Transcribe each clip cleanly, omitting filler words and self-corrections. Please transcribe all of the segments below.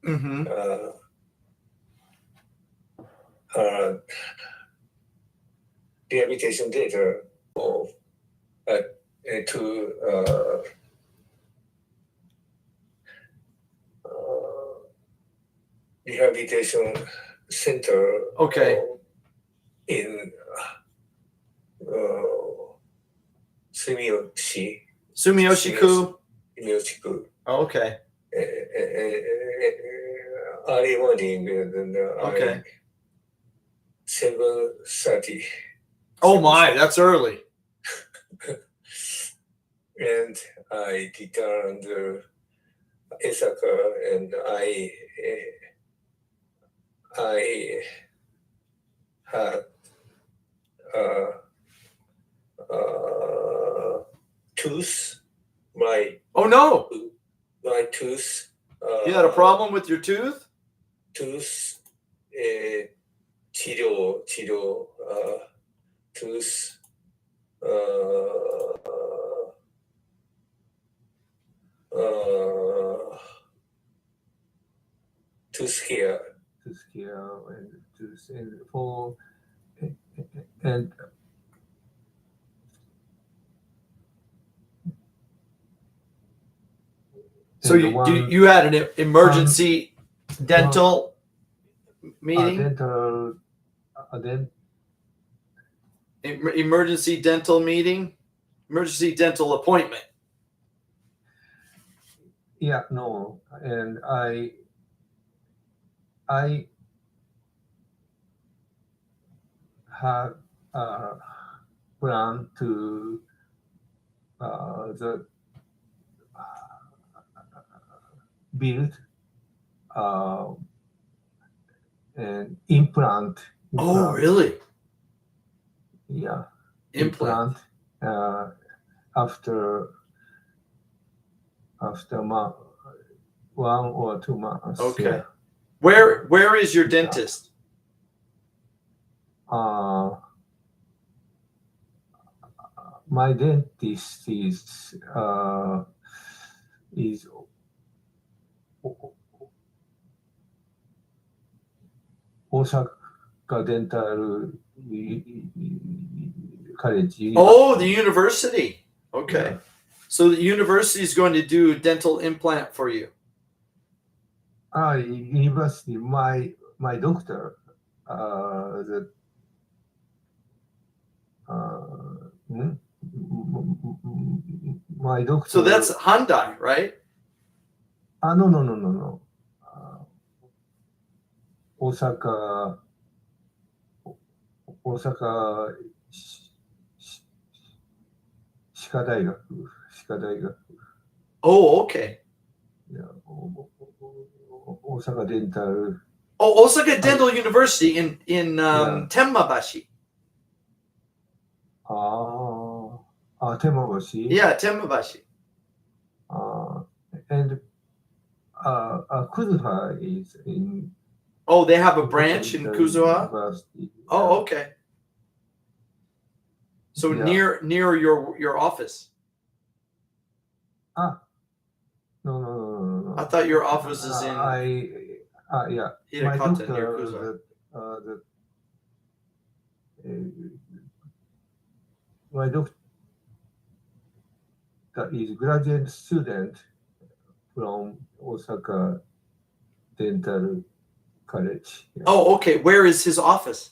Mm-hmm. Rehabilitation data of to rehabilitation center. Okay. In Sumiyoshi. Sumiyoshi-ku. Sumiyoshi-ku. Oh, okay. Early morning, Okay. 7:30. Oh my, that's early. And I returned Osaka, and I had tooth. Oh no! My tooth. You had a problem with your tooth? Tooth. 治療 tooth tooth care and tooth and for and So you had an emergency dental meeting? Emergency dental meeting? Emergency dental appointment? Yeah, no. And I had plan to build an implant. Oh, really? Yeah. Implant. After 1 or 2 months. Okay. Yeah. Where is your dentist? My dentist is Osaka Dental College. Oh, the university. Okay. Yeah. So the university is going to do a dental implant for you. University. My doctor. My doctor. So that's Hyundai, right? No. Osaka 歯科大学。Oh, okay. Yeah. Osaka Dental. Oh, Osaka Dental University in Tenmabashi. Tenmabashi. Yeah, Tenmabashi. And Kuzuha is in. Oh, they have a branch in Kuzuha? University. Oh, okay. So near your office. No. I thought your office is in yeah. Hirakata near Kuzuha. My doctor is graduate student from Osaka Dental College. Yeah. Oh, okay. Where is his office?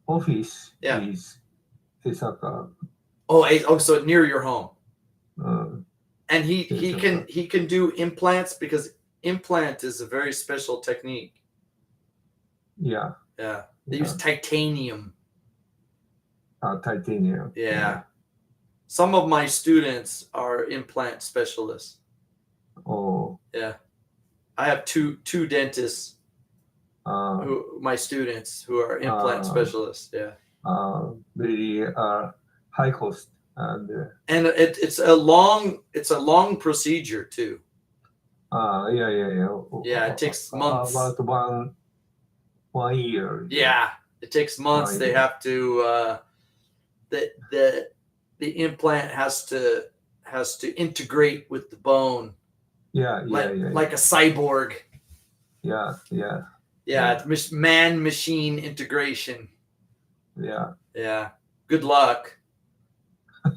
Office Yeah. is Osaka. Oh, so near your home. And he Osaka. can do implants because implant is a very special technique. Yeah. Yeah. They use titanium. Titanium. Yeah. Some of my students are implant specialists. Oh. Yeah. I have two dentists my students who are implant specialists. Yeah. Very high cost and it's a long procedure too. Yeah. Yeah, it takes months. About 1 year. Yeah, it takes months. They have to the implant has to integrate with the bone Yeah, like yeah, yeah, like a cyborg. yeah, yeah, Yeah, it's man-machine integration. yeah. Yeah. Good luck.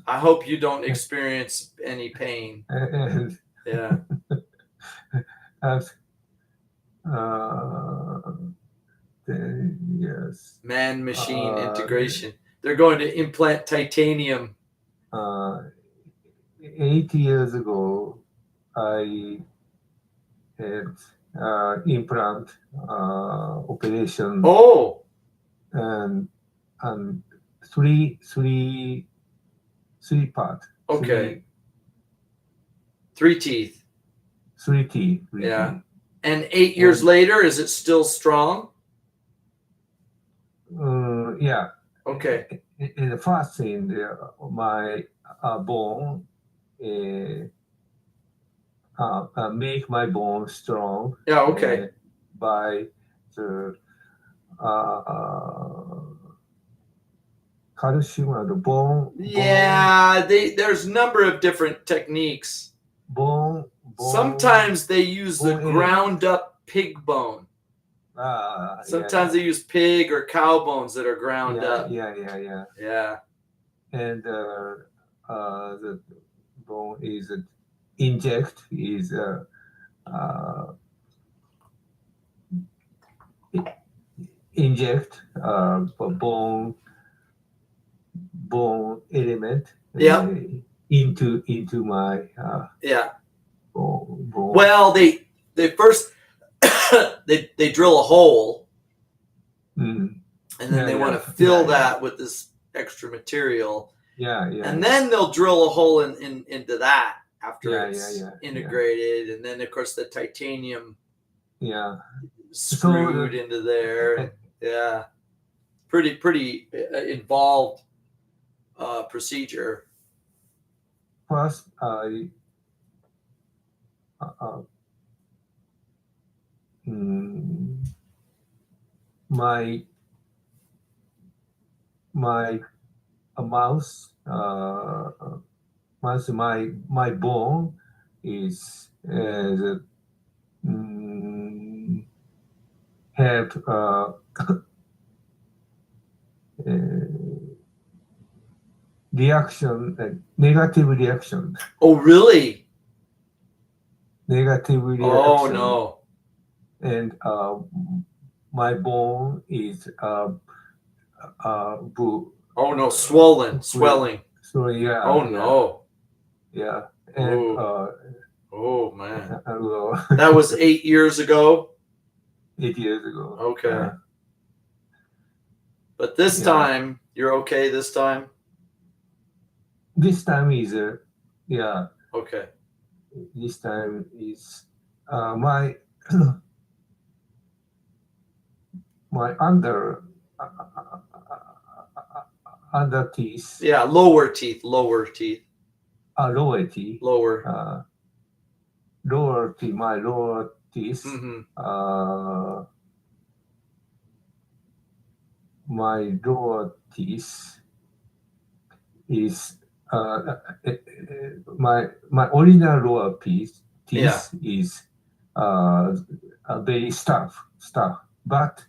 I hope you don't experience any pain. And Yeah. as uh, 10 years. Man-machine Uh, integration. They're going to implant titanium. 8 years ago, I had implant operation Oh, and and three part, okay. 3 teeth. three teeth, Yeah. And 8 years And- later, is it still strong? Yeah. Okay. In the first thing, my bone make my bone strong. Yeah, okay. By the calcium and the bone. Yeah, there's a number of different techniques. Bone. Sometimes they use the bone ground up pig bone. Sometimes they use pig or cow bones that are ground up. Yeah. Yeah. And the bone is inject is inject bone element Yeah. into my Yeah. bone. Well, they first they drill a hole Mm. and then they Yeah, want yeah. to fill Yeah, that with this extra material. Yeah. And then they'll drill a hole into that after Yeah, it's yeah. integrated, and then of course the titanium Yeah. screwed into there. And, yeah, pretty involved procedure. First, my mouse once my bone is have reaction, negative reaction. Oh, really? Negative reaction. Oh no. And my bone is Oh no, swelling. So yeah. Oh no. Yeah. And oh man. Well, That was 8 years ago. 8 years ago. Okay. But this time, you're okay this time? This time is yeah. Okay. This time is my my under teeth. Yeah, lower teeth. Lower teeth. Lower. Lower teeth. My lower teeth. Mm-hmm. My lower teeth is my original lower teeth is very stuff, but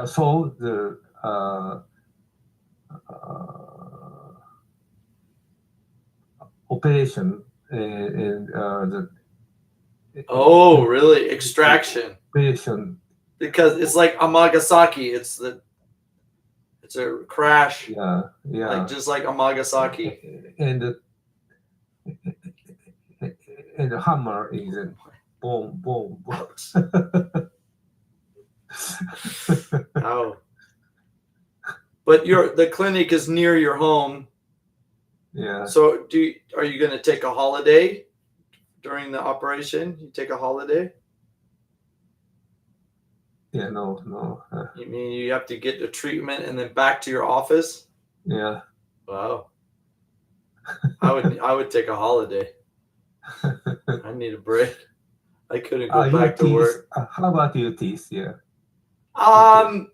so the operation and the Oh, really? Extraction. operation. Because it's like Amagasaki. It's a crash. Yeah. Like just like Amagasaki. And the hammer is boom. Oh. But the clinic is near your home. Yeah. So are you going to take a holiday during the operation? You take a holiday? Yeah, no. You mean you have to get the treatment and then back to your office? Yeah. Wow. I would take a holiday. I need a break. I couldn't go back to work. How about your teeth? Yeah.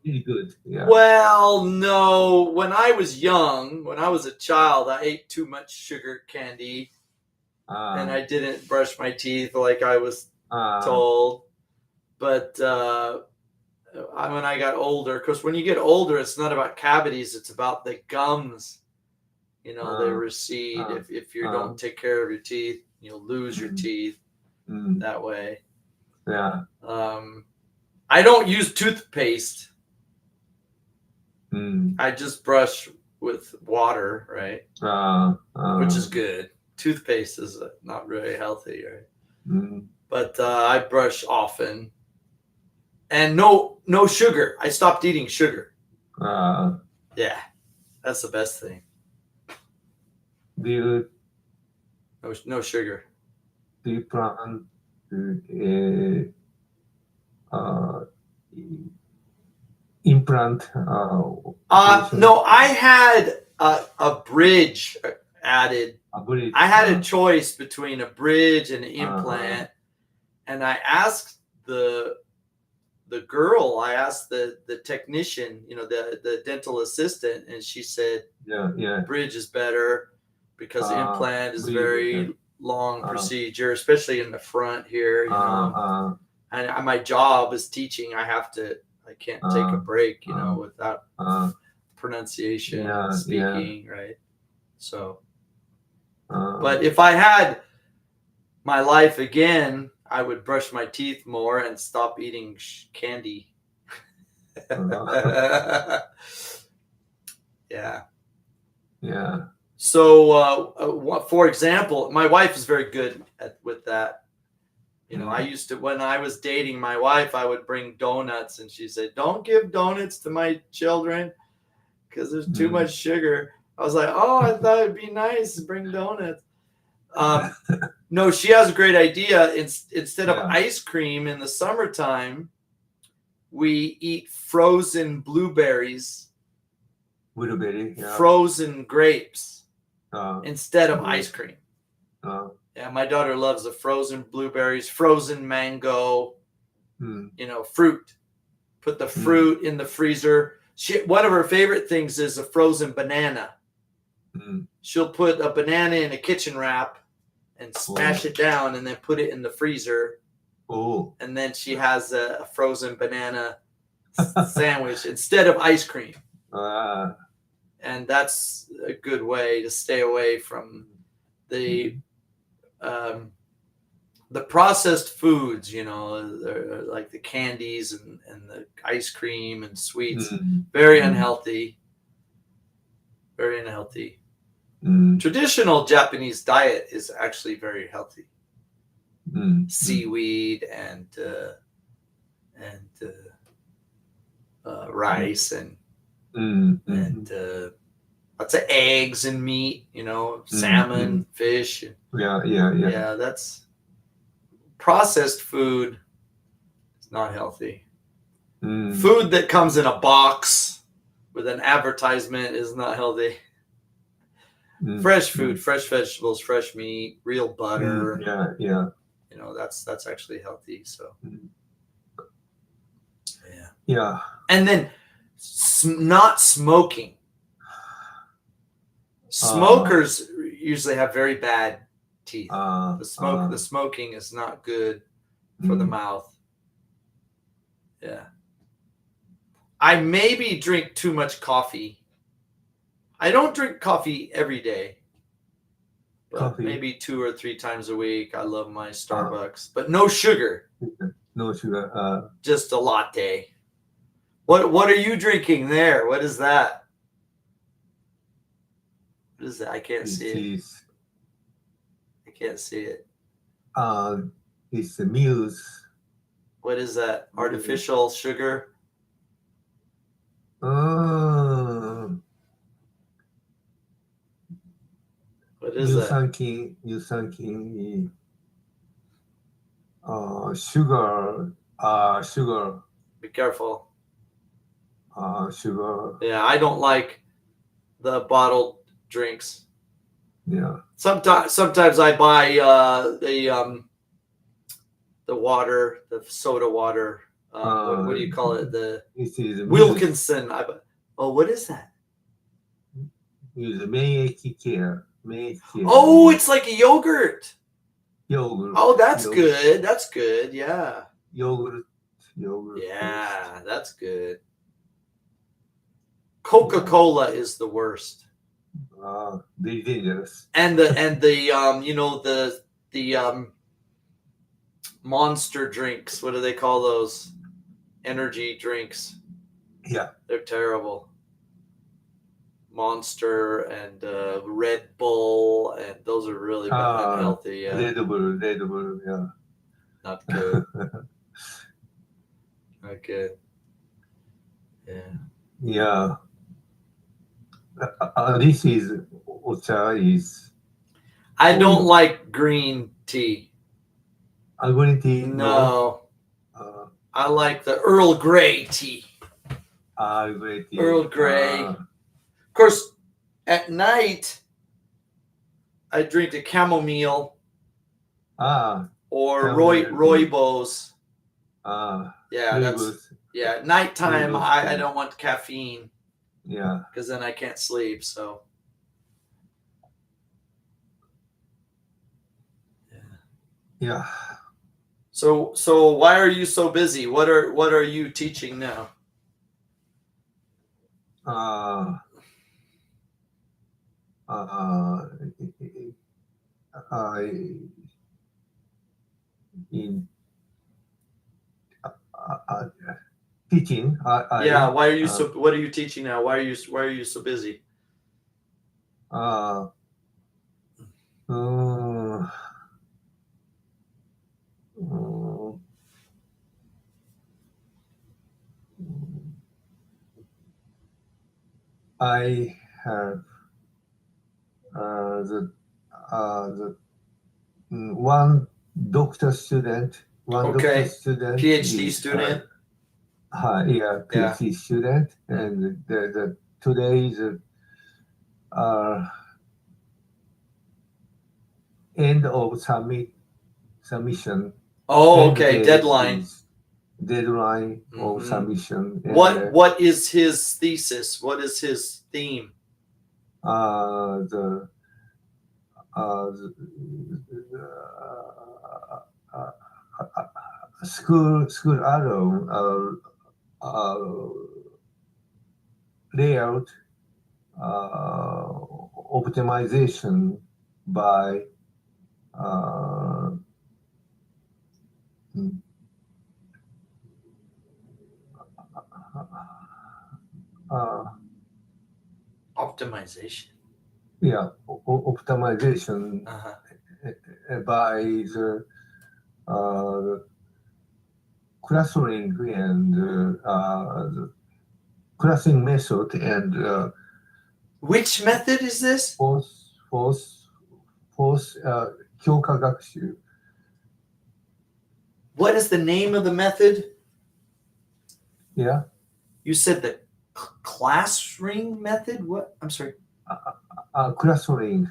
Really good. Yeah. Well, no. When I was young, when I was a child, I ate too much sugar candy, and I didn't brush my teeth like I was あー told. But when I got older, because when you get older, it's not about cavities; it's about the gums. You know, they recede if you don't take care of your teeth. You'll lose your teeth うん that way. Yeah. I don't use toothpaste. うん I just brush with water, right? あー Which is good. Toothpaste is not really healthy, right? うん But I brush often, and no sugar. I stopped eating sugar. あ Yeah, that's the best thing. ー Do No sugar. you plan to implant operation? No, I had a bridge added. A bridge? I had a choice between a bridge and an implant, and I asked the girl, I asked the technician, you know, the dental assistant, and she said, yeah. bridge is better because implant is bridge, very long procedure, especially in the front here, you know. And my job is teaching. I can't take a break, you know, without pronunciation, speaking, right? So, but if I had my life again, I would brush my teeth more and stop eating candy. Yeah. So, for example, my wife is very good with that. You know, I used to, when I was dating my wife, I would bring donuts, and she said, "Don't give donuts to my children because there's too much sugar." I was like, "Oh, I thought it'd be nice to bring donuts." No, she has a great idea. Instead of ice cream in the summertime, we eat frozen blueberries, frozen grapes instead of ice cream. Yeah, my daughter loves the frozen blueberries, frozen mango, you know, fruit. Put the fruit in the freezer. One of her favorite things is a frozen banana. She'll put a banana in a kitchen wrap and smash it down and then put it in the freezer. And then she has a frozen banana sandwich instead of ice cream. And that's a good way to stay away from the processed foods, you know, like the candies and the ice cream and sweets. Very unhealthy. Very unhealthy. Traditional Japanese diet is actually very healthy. Seaweed and rice and lots of eggs and meat, you know, salmon, fish. Yeah, that's processed food. It's not healthy. Food that comes in a box with an advertisement is not healthy. Fresh food, fresh vegetables, fresh meat, real butter. You know, that's actually healthy. So Yeah. And then not smoking. Smokers usually have very bad teeth. The smoking is not good for the mouth. Yeah. I maybe drink too much coffee. I don't drink coffee every day. But maybe 2 or 3 times a week. I love my Starbucks, but no sugar. No sugar. Just a latte. What are you drinking there? What is that? What is that? I can't see it. I can't see it. It's the Muse. What is that? Artificial sugar? What is that? Sugar. Be careful. Sugar. Yeah, I don't like the bottled drinks. Yeah. Sometimes I buy the water, the soda water. What do you call it? The Wilkinson. What is that? Use 免疫 care. Mate, yeah. Oh, it's like a yogurt. Yogurt. Oh, that's yogurt. good. That's good. Yeah. Yogurt. Yeah, that's good. Coca-Cola is the worst. Very dangerous. And the Monster drinks. What do they call those? Energy drinks. Yeah. They're terrible. Monster and Red Bull, and those are really unhealthy. Yeah. Red Bull, yeah. Not good. Not good. Yeah. Yeah. This is ocha is. I don't like green tea. Green tea? No. I like the Earl Grey tea. Earl Grey tea. Earl Grey. Of course, at night, I drink a chamomile. Or Rooibos. Yeah, at nighttime, I don't want caffeine. Yeah. Because then I can't sleep, so. Yeah. So why are you so busy? What are you teaching now? Teaching. Yeah. Why are you so? What are you teaching now? Why are you so busy? I have the one doctor student. PhD student. PhD student, and the today's end of submission. Oh, okay. Deadline of submission. What is his thesis? What is his theme? School layout optimization by optimization. Yeah, optimization by the clustering and the clustering method and which method is this? Force 強化学習. What is the name of the method? Yeah. You said the clustering method? What? I'm sorry. Clustering.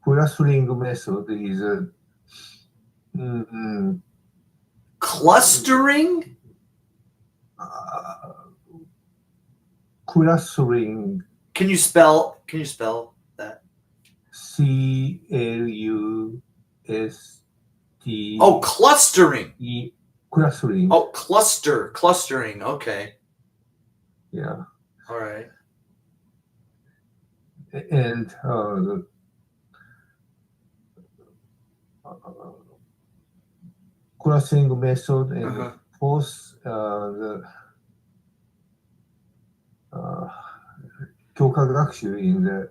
Clustering method is clustering? Clustering. Can you spell that? CLUST. Oh, clustering. Clustering. Oh, clustering. Okay. Yeah. All right. And clustering method and force the 強化学習 in the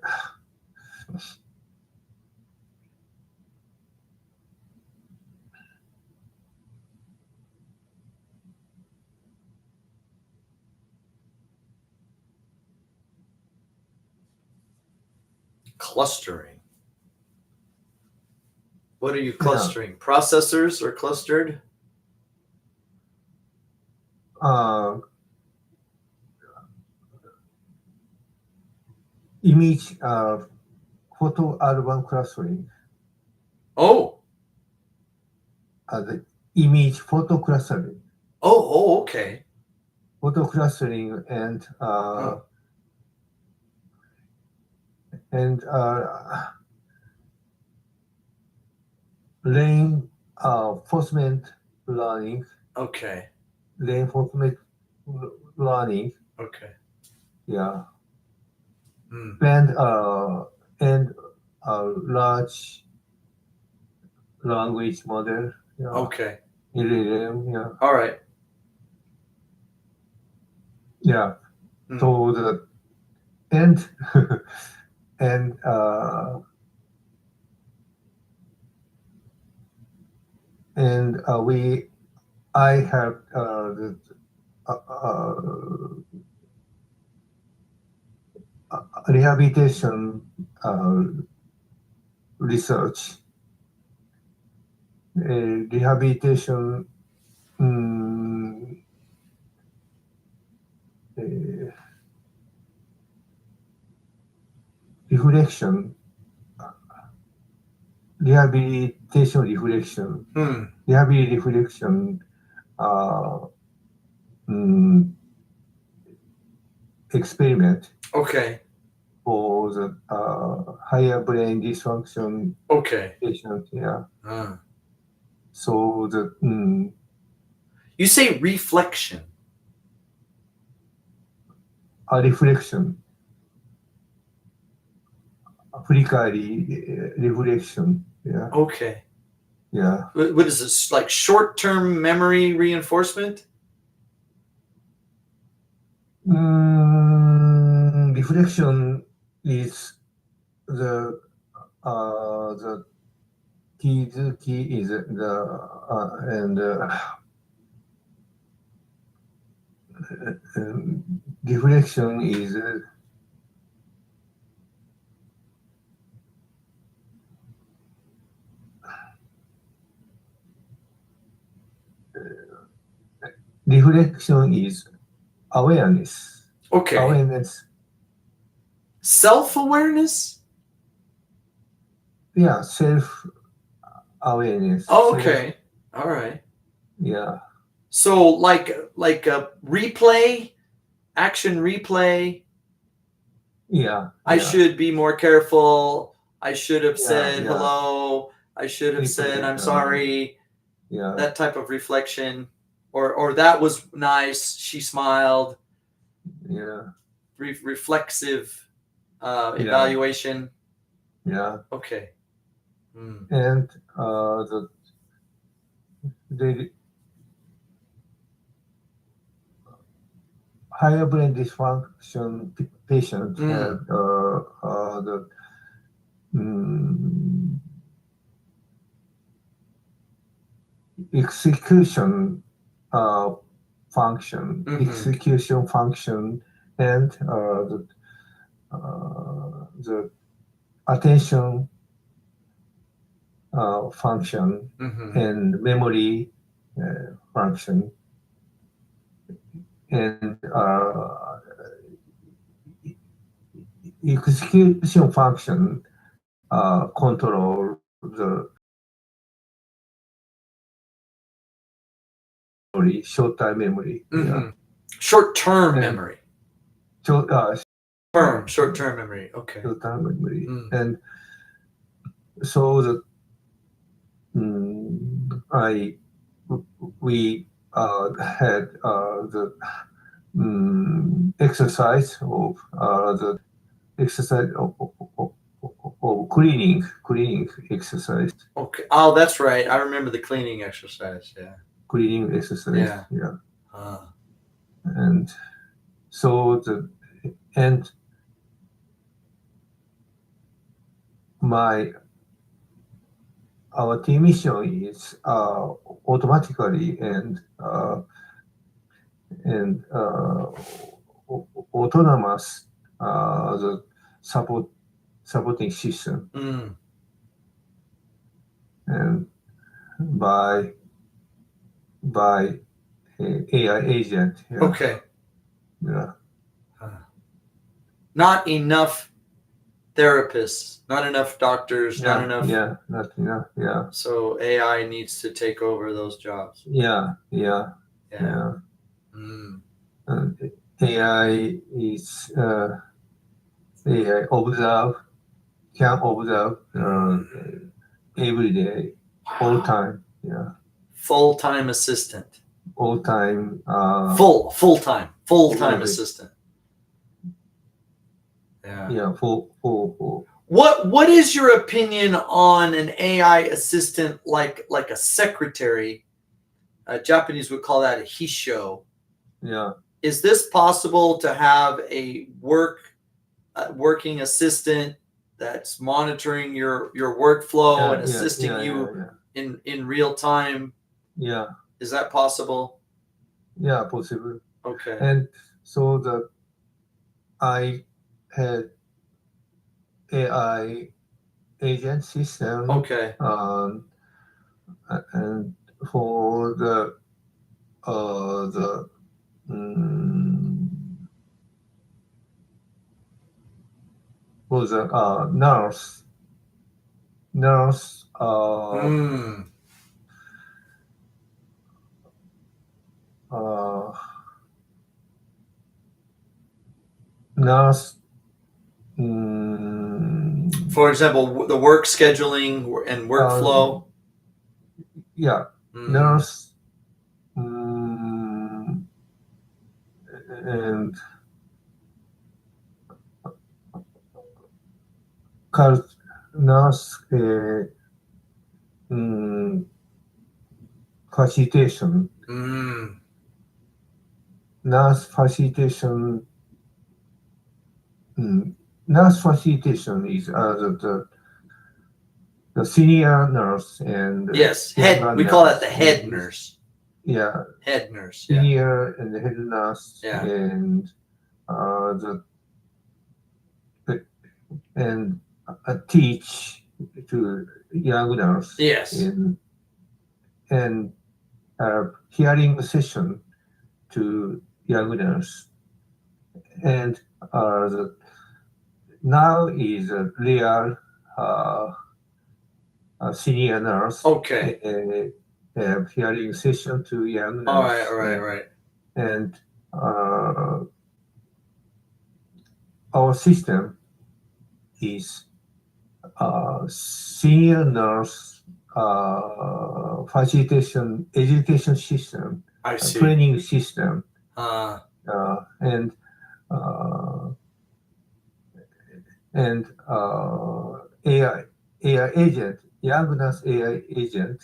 clustering. What are you clustering? Processors are clustered? Image photo album clustering. Oh. The image photo clustering. Oh, okay. Photo clustering and and reinforcement learning. Okay. Reinforcement learning. Okay. Yeah. Mm. And large language model. Yeah. Okay. LLM. Yeah. All right. Yeah. Mm. So the and and I have the rehabilitation research. Rehabilitation reflection. Rehabilitation reflection. Rehabilitation reflection experiment. Okay. For the higher brain dysfunction patient. Yeah. So the you say reflection. A reflection. 振り返り reflection. Yeah. Okay. Yeah. What is this, like short-term memory reinforcement? Reflection is the key is the and reflection is reflection is awareness. Okay. Awareness. Self-awareness? Yeah, self-awareness. Oh, okay. All right. Yeah. So like a replay, action replay. Yeah. I should be more careful. I should have said yeah. hello. I should have said I'm sorry. Yeah. That type of reflection. Or that was nice. She smiled. Yeah. Reflexive evaluation. Yeah. Okay. And the higher brain dysfunction patient had the execution function, and the attention function and memory function and execution function control the memory, short-term memory. Yeah. Short-term memory. Short-term memory. Okay. Short-term memory. And so the we had the exercise of the exercise of cleaning exercise. Okay. Oh, that's right. I remember the cleaning exercise. Yeah. Cleaning exercise. Yeah. And so our team mission is automatically and autonomous the supporting system and by AI agent. Yeah. Okay. Yeah. Not enough therapists, not enough doctors, not enough. Yeah, not enough. Yeah. So AI needs to take over those jobs. Yeah. AI is AI observe can observe every day, all time. Yeah. Full-time assistant. All time. Full-time Full-time. assistant. Yeah. Yeah. Full. What is your opinion on an AI assistant like a secretary? Japanese would call that a hisho. Yeah. Is this possible to have a working assistant that's monitoring your workflow and assisting you in real time? Yeah. Is that possible? Yeah, possible. Okay. And so I had AI agent system. Okay. And for for the nurse nurse For example, the work scheduling and workflow. Yeah, nurse and nurse facilitation. Nurse facilitation. Nurse facilitation is the senior nurse and yes, head. We call that the head nurse. Yeah, head nurse. Senior and the head nurse. Yeah. And teach to young nurse. Yes. And hearing session to young nurse. And now is a real senior nurse. Okay. Hearing session to young nurse. All right. And our system is senior nurse facilitation education system. I see. Training system. And AI agent, young nurse AI agent.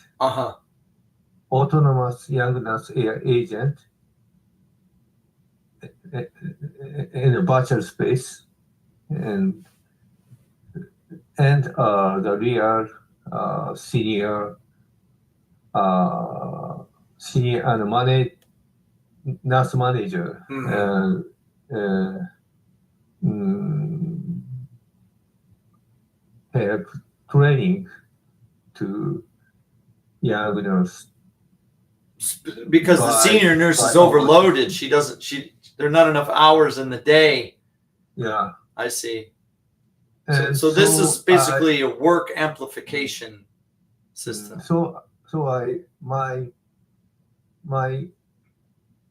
Autonomous young nurse AI agent in a virtual space, and the real senior and nurse manager have training to young nurse. Because the senior nurse is overloaded. There are not enough hours in the day. Yeah. I see. So this is basically a work amplification system. So my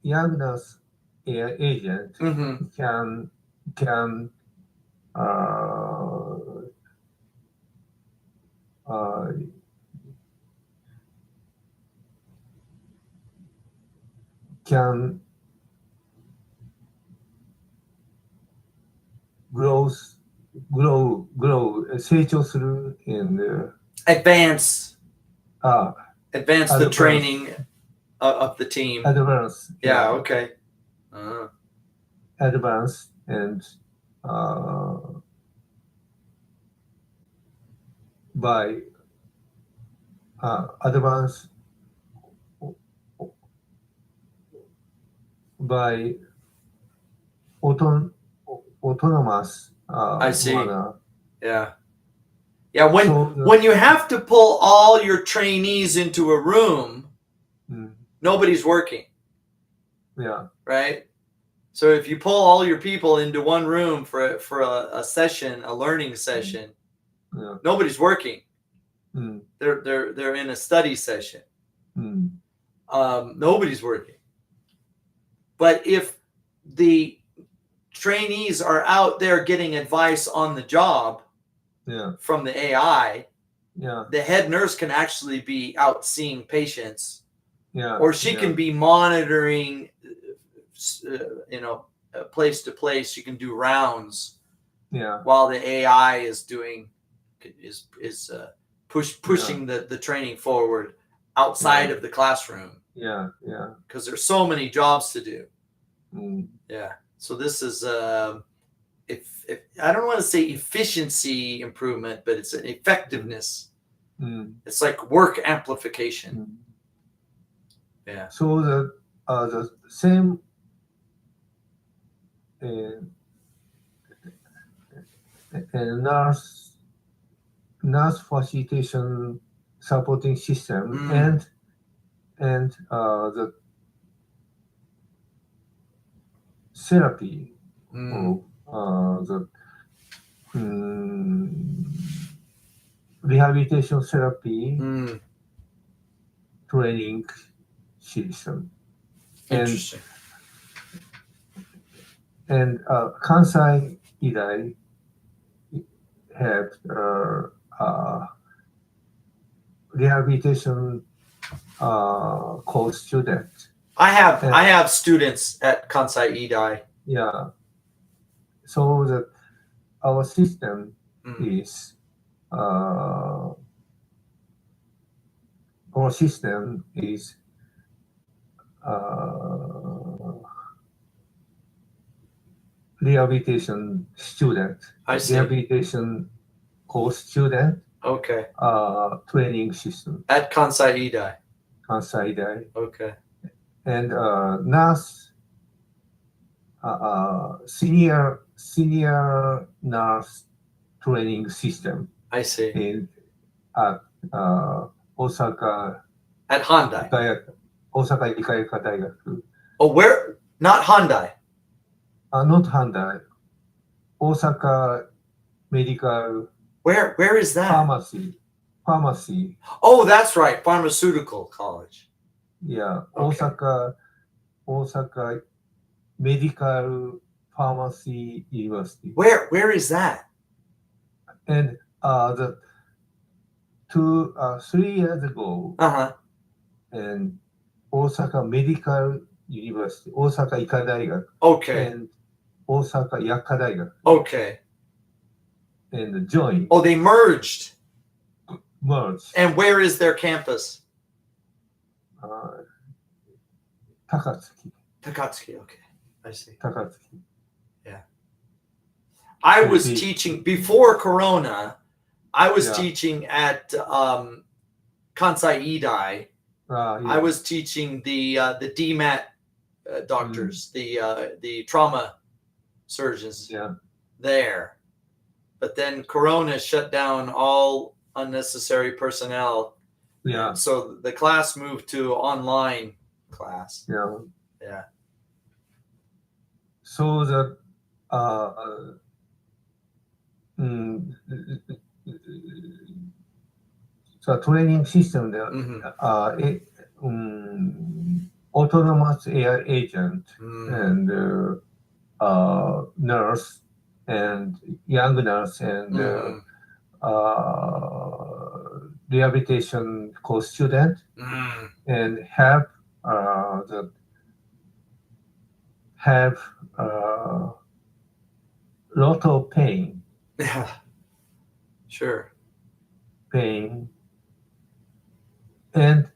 young nurse AI agent can grow 成長する and advance the training of the team. Advance. Yeah. Okay. Advance and by advance by autonomous. I see. Yeah. When you have to pull all your trainees into a room, nobody's working. Yeah. Right. So if you pull all your people into one room for a session, a learning session, nobody's working. They're in a study session. Nobody's working. But if the trainees are out there getting advice on the job, from the AI, Yeah. the head nurse can actually be out seeing patients, Yeah. or she can be monitoring, place to place. You can do rounds. Yeah. While the AI is pushing the training forward outside of the classroom. Yeah. Yeah. Because there's so many jobs to do. Mm. Yeah. So this is if I don't want to say efficiency improvement, but it's an effectiveness. Mm. It's like work amplification. Mm. Yeah. So the same nurse facilitation supporting system and the therapy of the rehabilitation therapy training system. Interesting. And Kansai Idai have rehabilitation course student. I have students at Kansai Idai. Yeah. So that our system is rehabilitation student. I see. Rehabilitation course student. Okay. Training system. At Kansai Idai. Kansai Idai. Okay. And nurse, senior nurse training system. I see. At Osaka. At Handai. Osaka Ikaika Daigaku. Oh, where? Not Handai. Not Handai. Osaka Medical. Where is that? Pharmacy. Oh, that's right. Pharmaceutical college. Yeah. Okay. Osaka Medical Pharmacy University. Where is that? And 3 years ago, and Osaka Medical University, Osaka Ika Daigaku. Okay. And Osaka Yakka Daigaku. Okay. And joined. Oh, they merged. And where is their campus? Takatsuki. Takatsuki, okay. I see. Takatsuki. Yeah. I was teaching before Corona. I was teaching at Kansai Idai. I was teaching the DMAT doctors, the trauma surgeons there. But then Corona shut down all unnecessary personnel. Yeah. So the class moved to online class. Yeah. Yeah. So the training system there, autonomous AI agent and nurse and young nurse and rehabilitation course student and have lot of pain. Yeah. Sure. Pain. And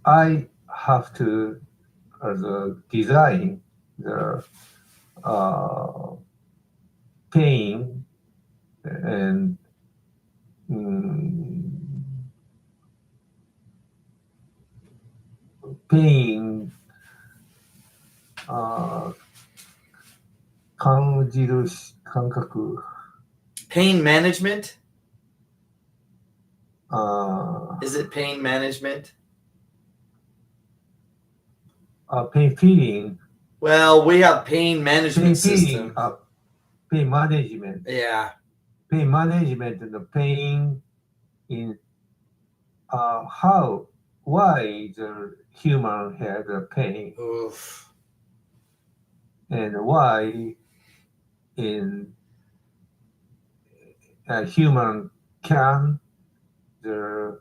I have to design the pain and pain 感じる感覚 pain management? Is it pain management? Pain feeling. Well, we have pain management system. Pain management. Yeah. Pain management and the pain in how why the human has a pain. Oof. And why in a human can the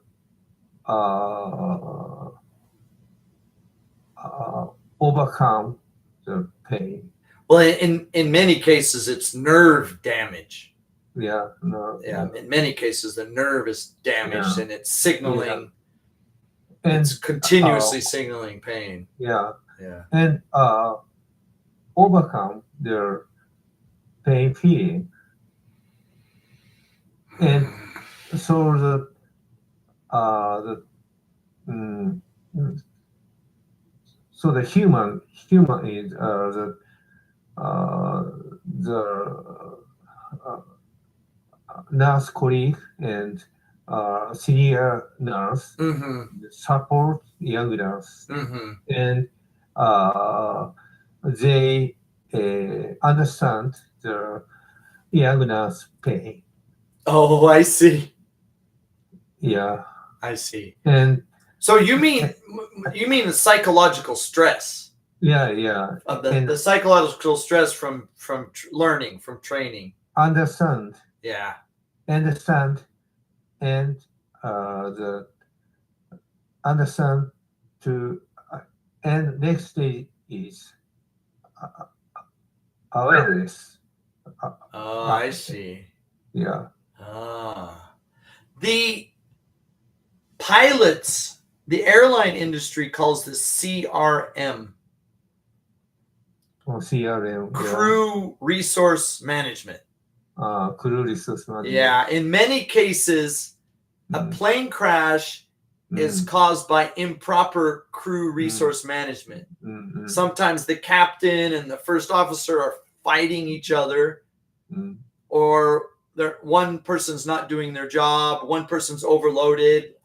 overcome the pain. Well, in many cases, it's nerve damage. Yeah. No, yeah. In many cases, the nerve is damaged, and it's signaling. And it's continuously signaling pain. Yeah. Yeah. And overcome their pain feeling. And so so the human is the nurse colleague and senior nurse support young nurse, and they understand the young nurse pain. Oh, I see. Yeah, I see. And so you mean the psychological stress? Yeah. The psychological stress from learning, from training. Understand. Yeah. Understand, and the understand to, and next stage is awareness. Oh, I see. Yeah. The pilots, the airline industry calls this CRM. CRM. Crew Resource Management. Crew resource management. Yeah. In many cases, a plane crash is caused by improper crew resource management. Sometimes the captain and the first officer are fighting each other, or one person's not doing their job, one person's overloaded.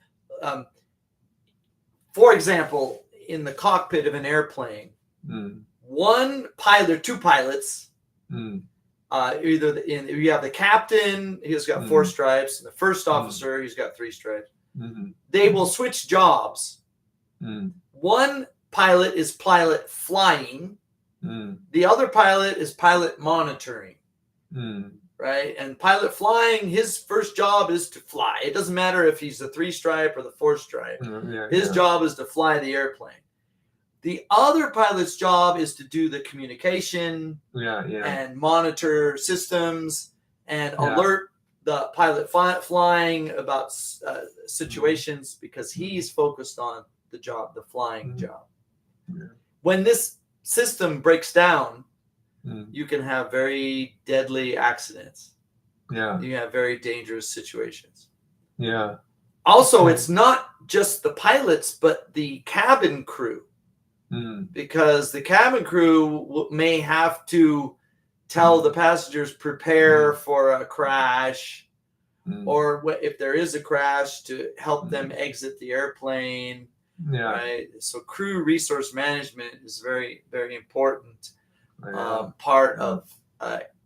For example, in the cockpit of an airplane, one pilot, two pilots, you have the captain, he's got 4 stripes, and the first officer, he's got 3 stripes. They will switch jobs. One pilot is pilot flying. The other pilot is pilot monitoring. Right? And pilot flying, his first job is to fly. It doesn't matter if he's the 3-stripe or the 4-stripe. His job is to fly the airplane. The other pilot's job is to do the communication and monitor systems and alert the pilot flying about situations, because he's focused on the job, the flying job. When this system breaks down, you can have very deadly accidents. You have very dangerous situations. Also, it's not just the pilots, but the cabin crew. Because the cabin crew may have to tell the passengers, prepare for a crash, or if there is a crash, to help them exit the airplane. Right? So crew resource management is very, very important part of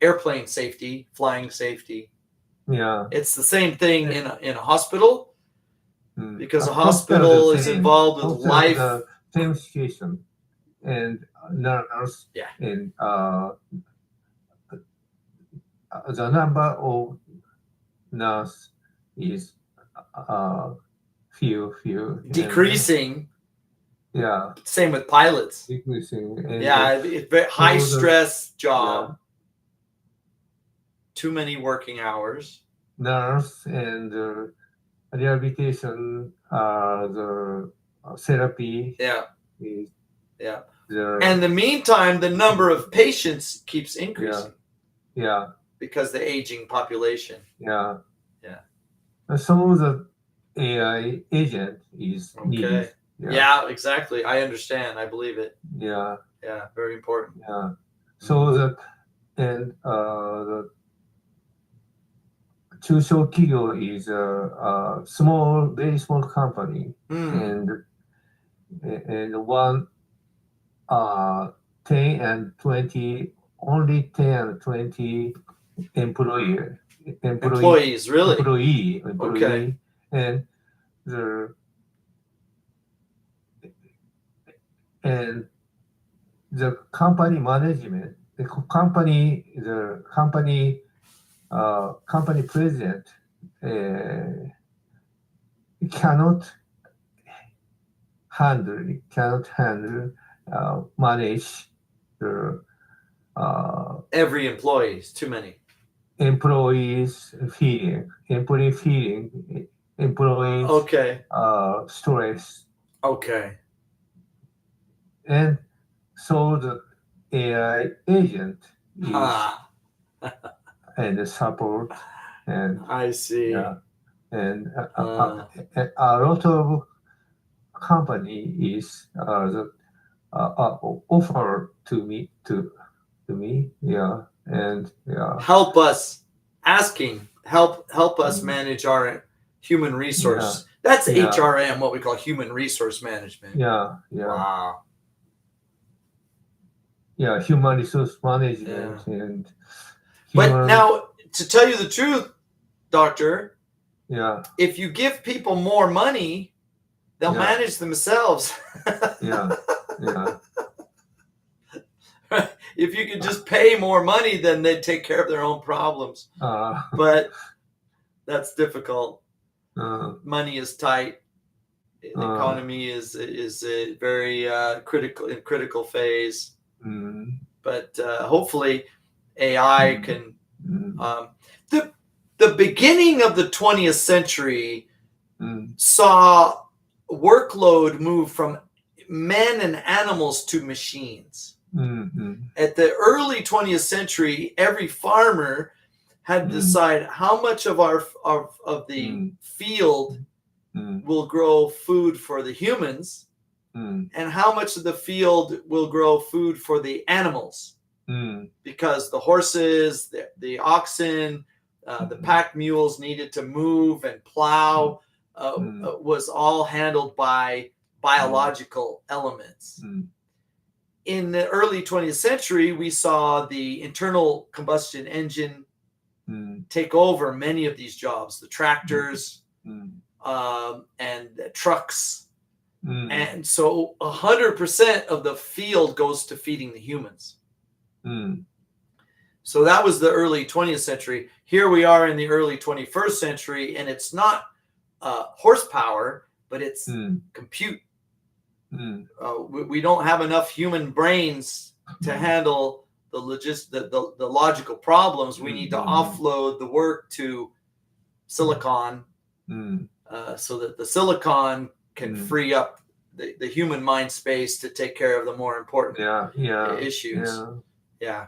airplane safety, flying safety. It's the same thing in a hospital, because a hospital is involved with life. Same situation, and nurse, and the number of nurse is few decreasing. And, same with pilots. Decreasing. And it's very high stress job. Too many working hours. Nurse and rehabilitation, the therapy. And in the meantime, the number of patients keeps increasing. Because the aging population. So the AI agent is needed. Exactly. I understand. I believe it. Very important. So that, and the Chusho Kigyo is a small, very small company, and one 10 and 20, only 10 and 20 employees, really? Employee. Okay. And the and the company management, the company president cannot manage the Every employee is too many. employee feeling, employees Okay. Stress. Okay. And so the AI agent is and support and I see. yeah, and a lot of company is offer to me yeah, and yeah, help us help us manage our human resource. Yeah. That's Yeah. HRM, what we call human resource management. Yeah. Wow. Yeah, human resource management and But now, to tell you the truth, doctor, yeah, if you give people more money, they'll manage themselves. Yeah. If you could just pay more money, then they'd take care of their own problems. But that's difficult. Money is tight. The economy is a very critical phase. But hopefully, AI can. The beginning of the 20th century saw workload move from men and animals to machines. At the early 20th century, every farmer had to decide how much of the field will grow food for the humans and how much of the field will grow food for the animals. Because the horses, the oxen, the pack mules needed to move and plow was all handled by biological elements. In the early 20th century, we saw the internal combustion engine take over many of these jobs, the tractors and the trucks. And so 100% of the field goes to feeding the humans. So that was the early 20th century. Here we are in the early 21st century, and it's not horsepower, but it's compute. We don't have enough human brains to handle the logical problems. We need to offload the work to silicon so that the silicon can free up the human mind space to take care of the more important issues. Yeah.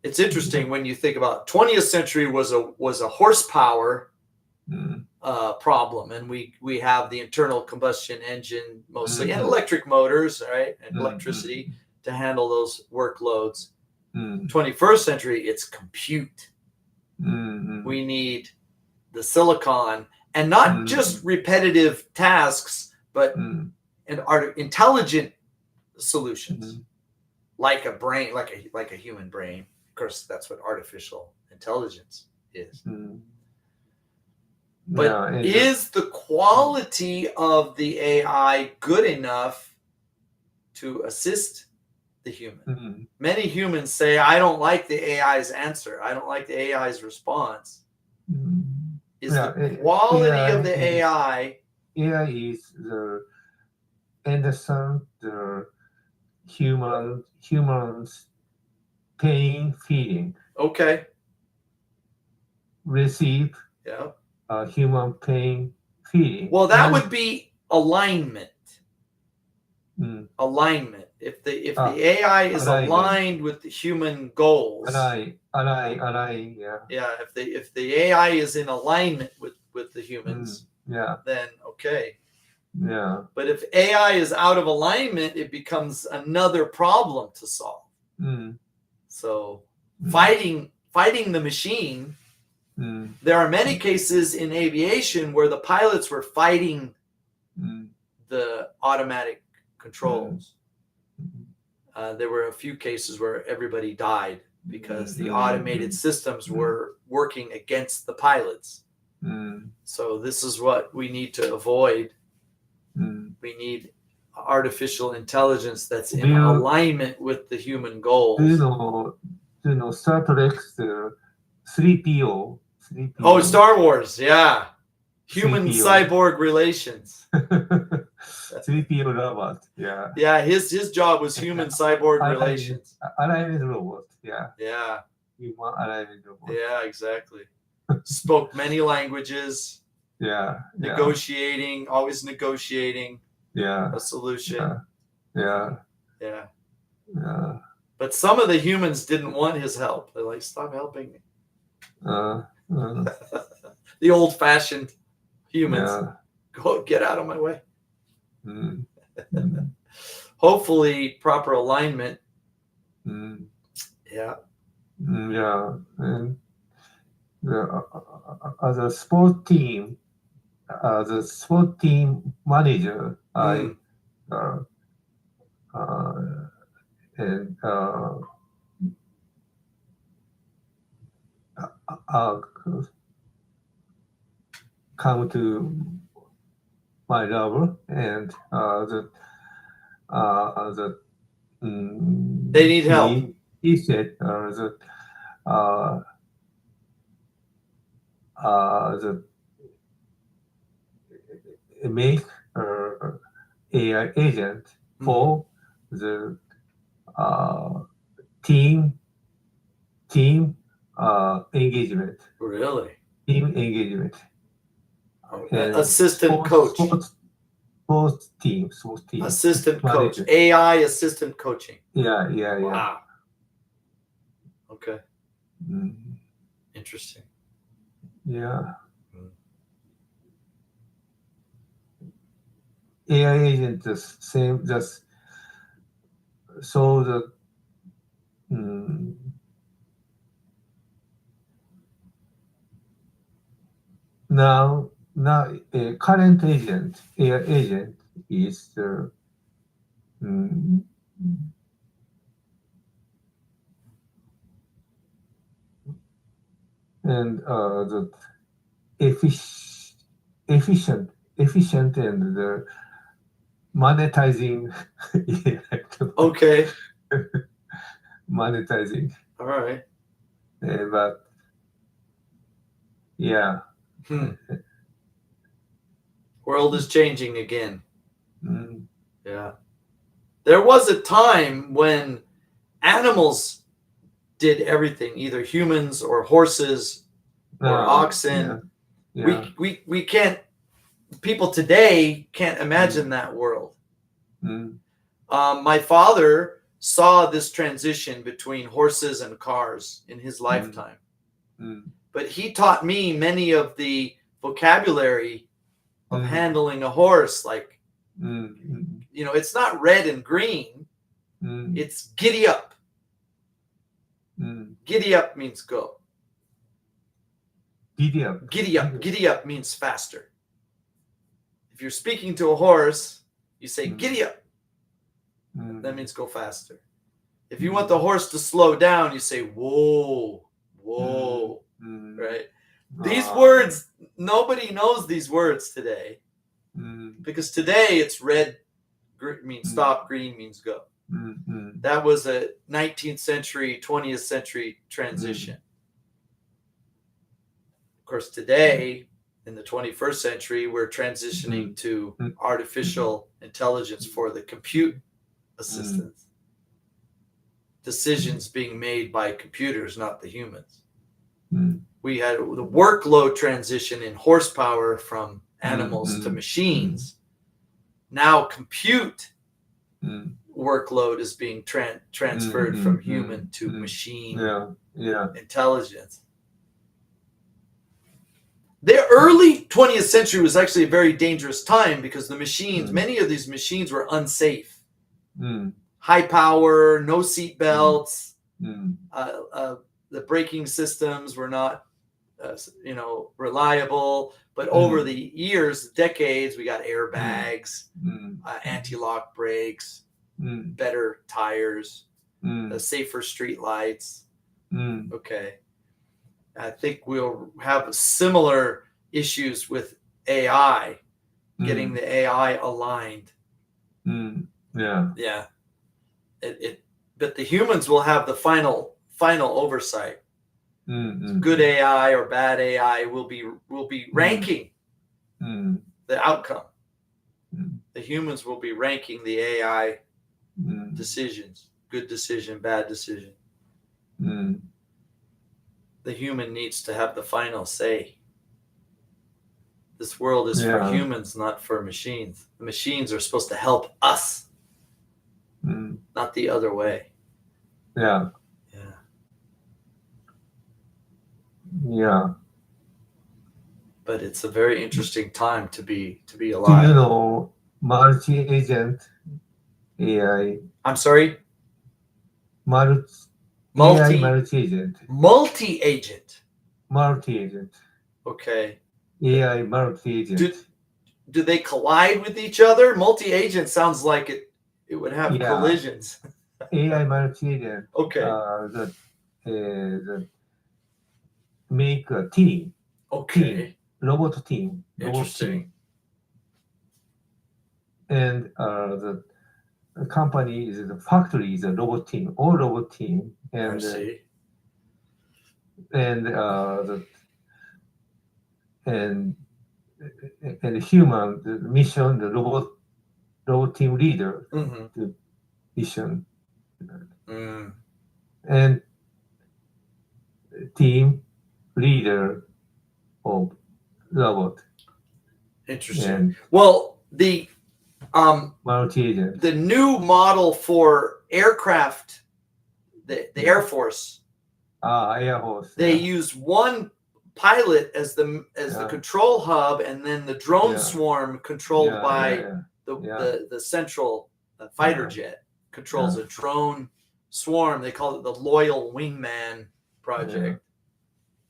It's interesting when you think about 20th century was a horsepower problem, and we have the internal combustion engine mostly and electric motors, right, and electricity to handle those workloads. 21st century, it's compute. We need the silicon, and not just repetitive tasks, but intelligent solutions, like a brain, like a human brain. Of course, that's what artificial intelligence is. But is the quality of the AI good enough to assist the human? Many humans say, I don't like the AI's answer. I don't like the AI's response. Is the quality of the AI... AI is understand the humans pain feeling. Okay. Receive human pain feeling. Well, that would be alignment. Alignment. If the AI is aligned with the human goals. Align, yeah. If the AI is in alignment with the humans, then okay. Yeah. But if AI is out of alignment, it becomes another problem to solve. So fighting the machine. There are many cases in aviation where the pilots were fighting the automatic controls. There were a few cases where everybody died because the automated systems were working against the pilots. So this is what we need to avoid. We need artificial intelligence that's in alignment with the human goals. Do you know Star Trek's 3PO? Oh, Star Wars, yeah. Human cyborg relations. 3PO robot, yeah. Yeah, his job was human cyborg relations. Alignment robot, yeah. Yeah. Human alignment robot. Yeah, exactly. Spoke many languages. Yeah. Negotiating, always negotiating. Yeah. A solution. Yeah. But some of the humans didn't want his help. They're like, stop helping me. The old-fashioned humans. Yeah. Go get out of my way. Mm. Hopefully, proper alignment. Yeah. Yeah. And as a sport team manager, come to my level, and they need help. He said make AI agent for the team engagement. Really? Team engagement. Assistant coach. Sports team. Assistant coach. AI assistant coaching. Yeah. Wow. Okay. Interesting. Yeah. AI agent just so the now a current agent, AI agent is and the efficient and the monetizing. Okay. Monetizing. All right. But yeah. World is changing again. Yeah. There was a time when animals did everything, either humans or horses or oxen. Yeah. We can't, people today can't imagine that world. My father saw this transition between horses and cars in his lifetime. But he taught me many of the vocabulary of handling a horse, like, it's not red and green. It's giddy up. Giddy up means go. Giddy up. Giddy up means faster. If you're speaking to a horse, you say giddy up. That means go faster. If you want the horse to slow down, you say whoa. Right? These words, nobody knows these words today. Because today it's red means stop, green means go. That was a 19th century, 20th century transition. Of course, today, in the 21st century, we're transitioning to artificial intelligence for the compute assistance. Decisions being made by computers, not the humans. We had the workload transition in horsepower from animals to machines. Now compute workload is being transferred from human to machine intelligence. The early 20th century was actually a very dangerous time because the machines, many of these machines were unsafe. High power, no seat belts. The braking systems were not, reliable. But over the years, decades, we got airbags, anti-lock brakes, better tires, safer street lights. Okay. I think we'll have similar issues with AI, getting the AI aligned. Yeah. Yeah. But the humans will have the final oversight. Good AI or bad AI will be ranking the outcome. The humans will be ranking the AI decisions. Good decision, bad decision. The human needs to have the final say. This world is for humans, not for machines. The machines are supposed to help us, not the other way. Yeah. Yeah. Yeah. But it's a very interesting time to be Do alive. you know multi-agent AI? I'm sorry? AI multi-agent. Multi-agent. Multi-agent. Okay. AI multi-agent. Do they collide with each other? Multi-agent sounds like it would have collisions. AI multi-agent. Okay. That make a team. Okay. Robot team. Interesting. And the company is the factory is a robot team, all robot team, and I see. And human the mission, the robot team leader, the mission, and team leader of robot. Interesting. Well, the multi-agent. The new model for aircraft, the Air Force. Air Force. They use one pilot as the control hub, and then the drone swarm controlled by the central fighter jet controls a drone swarm. They call it the Loyal Wingman project.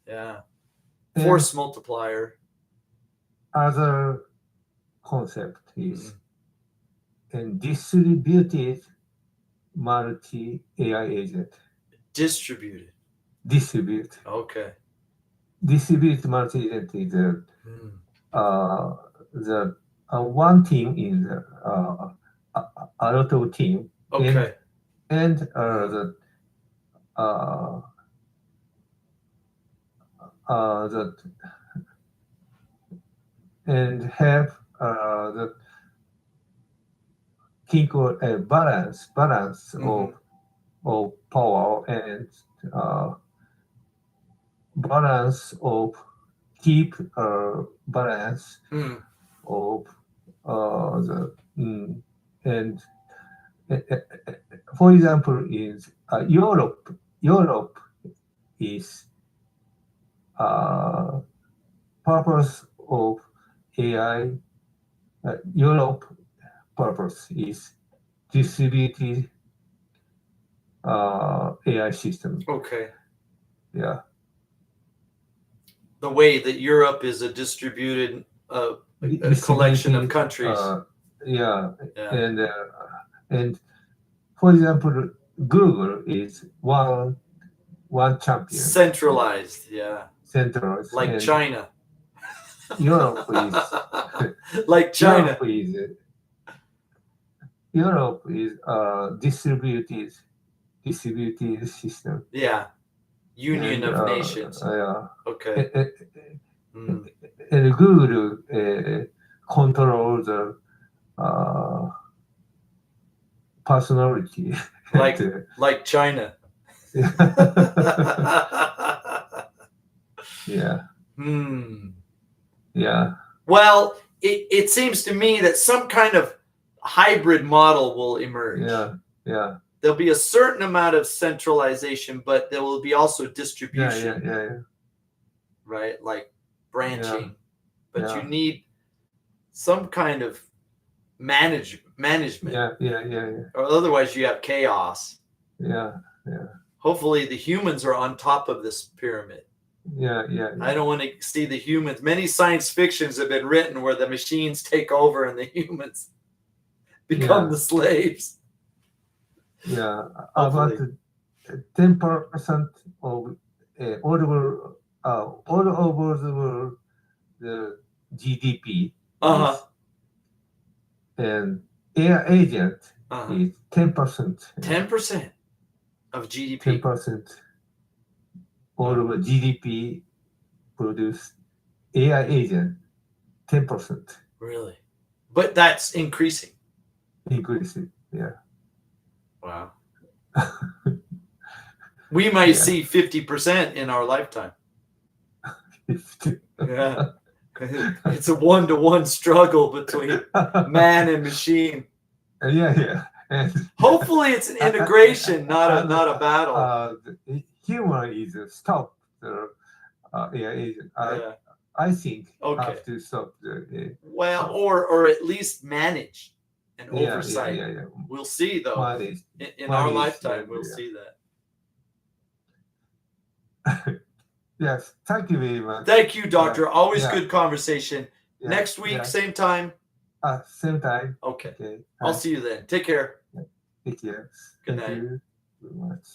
Yeah. Force multiplier. Other concept is and distributed multi-AI agent. Distributed. Okay. Distributed multi-agent is the one team in the a lot of team. Okay. And and have the equal balance of power and balance of keep balance of the and for example is Europe is purpose of AI. Europe purpose is distributed AI system. Okay. Yeah. The way that Europe is a distributed a collection of countries. And for example, Google is one champion. Centralized, Centralized. Like China. Europe is like China. Europe is distributed system. Yeah. Union of nations. Okay. And Google control the personality. Like China. Yeah. Yeah. Well, it seems to me that some kind of hybrid model will emerge. Yeah. There'll be a certain amount of centralization, but there will be also distribution. Yeah. Right? Like branching. But you need some kind of management. Yeah. Or otherwise you have chaos. Yeah. Hopefully the humans are on top of this pyramid. Yeah. I don't want to see the humans. Many science fictions have been written where the machines take over and the humans become the slaves. Yeah, about 10% of all over the world, the GDP is, and AI agent is 10%. 10% of GDP. 10% all of GDP produce AI agent. 10%. Really? But that's increasing. Increasing. Yeah. Wow. We might see 50% in our lifetime. Yeah. It's a 1-to-1 struggle between man and machine. Yeah. And hopefully it's an integration, not a battle. Human is stop the AI agent. I think have to stop the well, or at least manage and oversight. Yeah. We'll see though. Manage. In our lifetime, we'll see that. Yes, thank you very much. Thank you, Doctor. Always good conversation. Yeah. Next week, same time. Same time. Okay. I'll see you then. Take care. Take care. Good night. Thank you very much.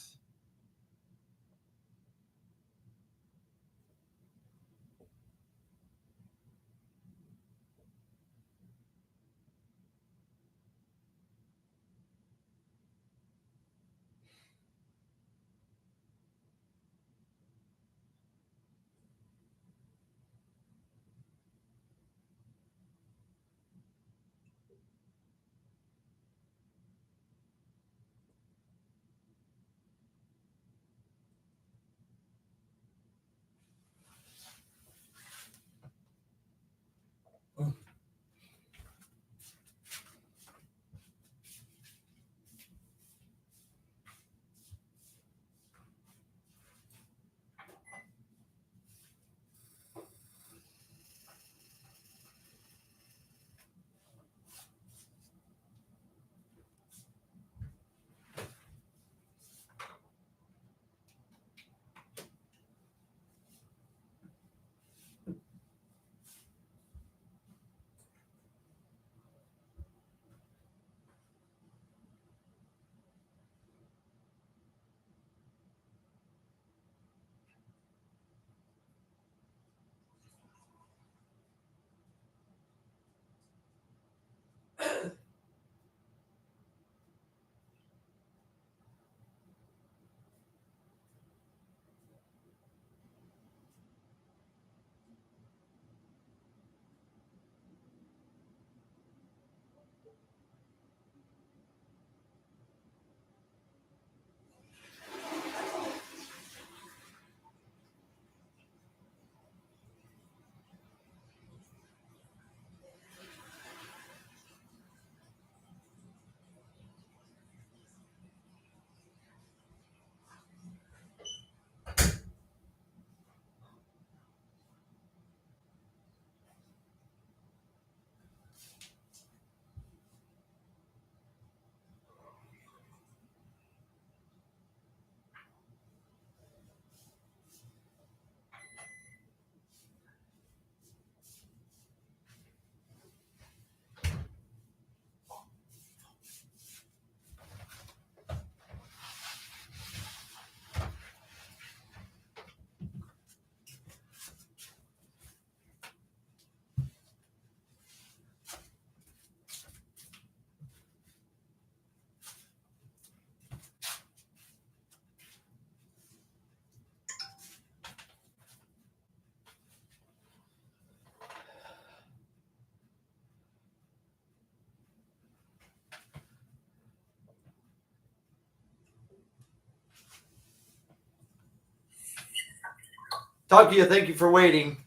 Talk to you. Thank you for waiting.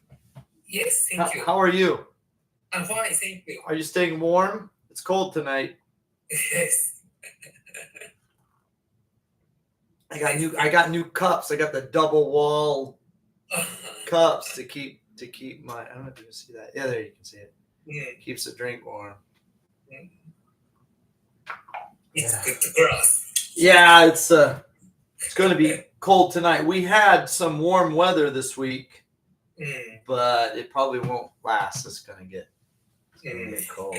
Yes, thank you. How are you? I'm fine, thank you. Are you staying warm? It's cold tonight. Yes. I got new cups. I got the double wall cups to keep my. I don't know if you can see that. Yeah, there you can see it. Keeps the drink warm. It's good to cross. Yeah, it's going to be cold tonight. We had some warm weather this week, but it probably won't last. It's going to get cold.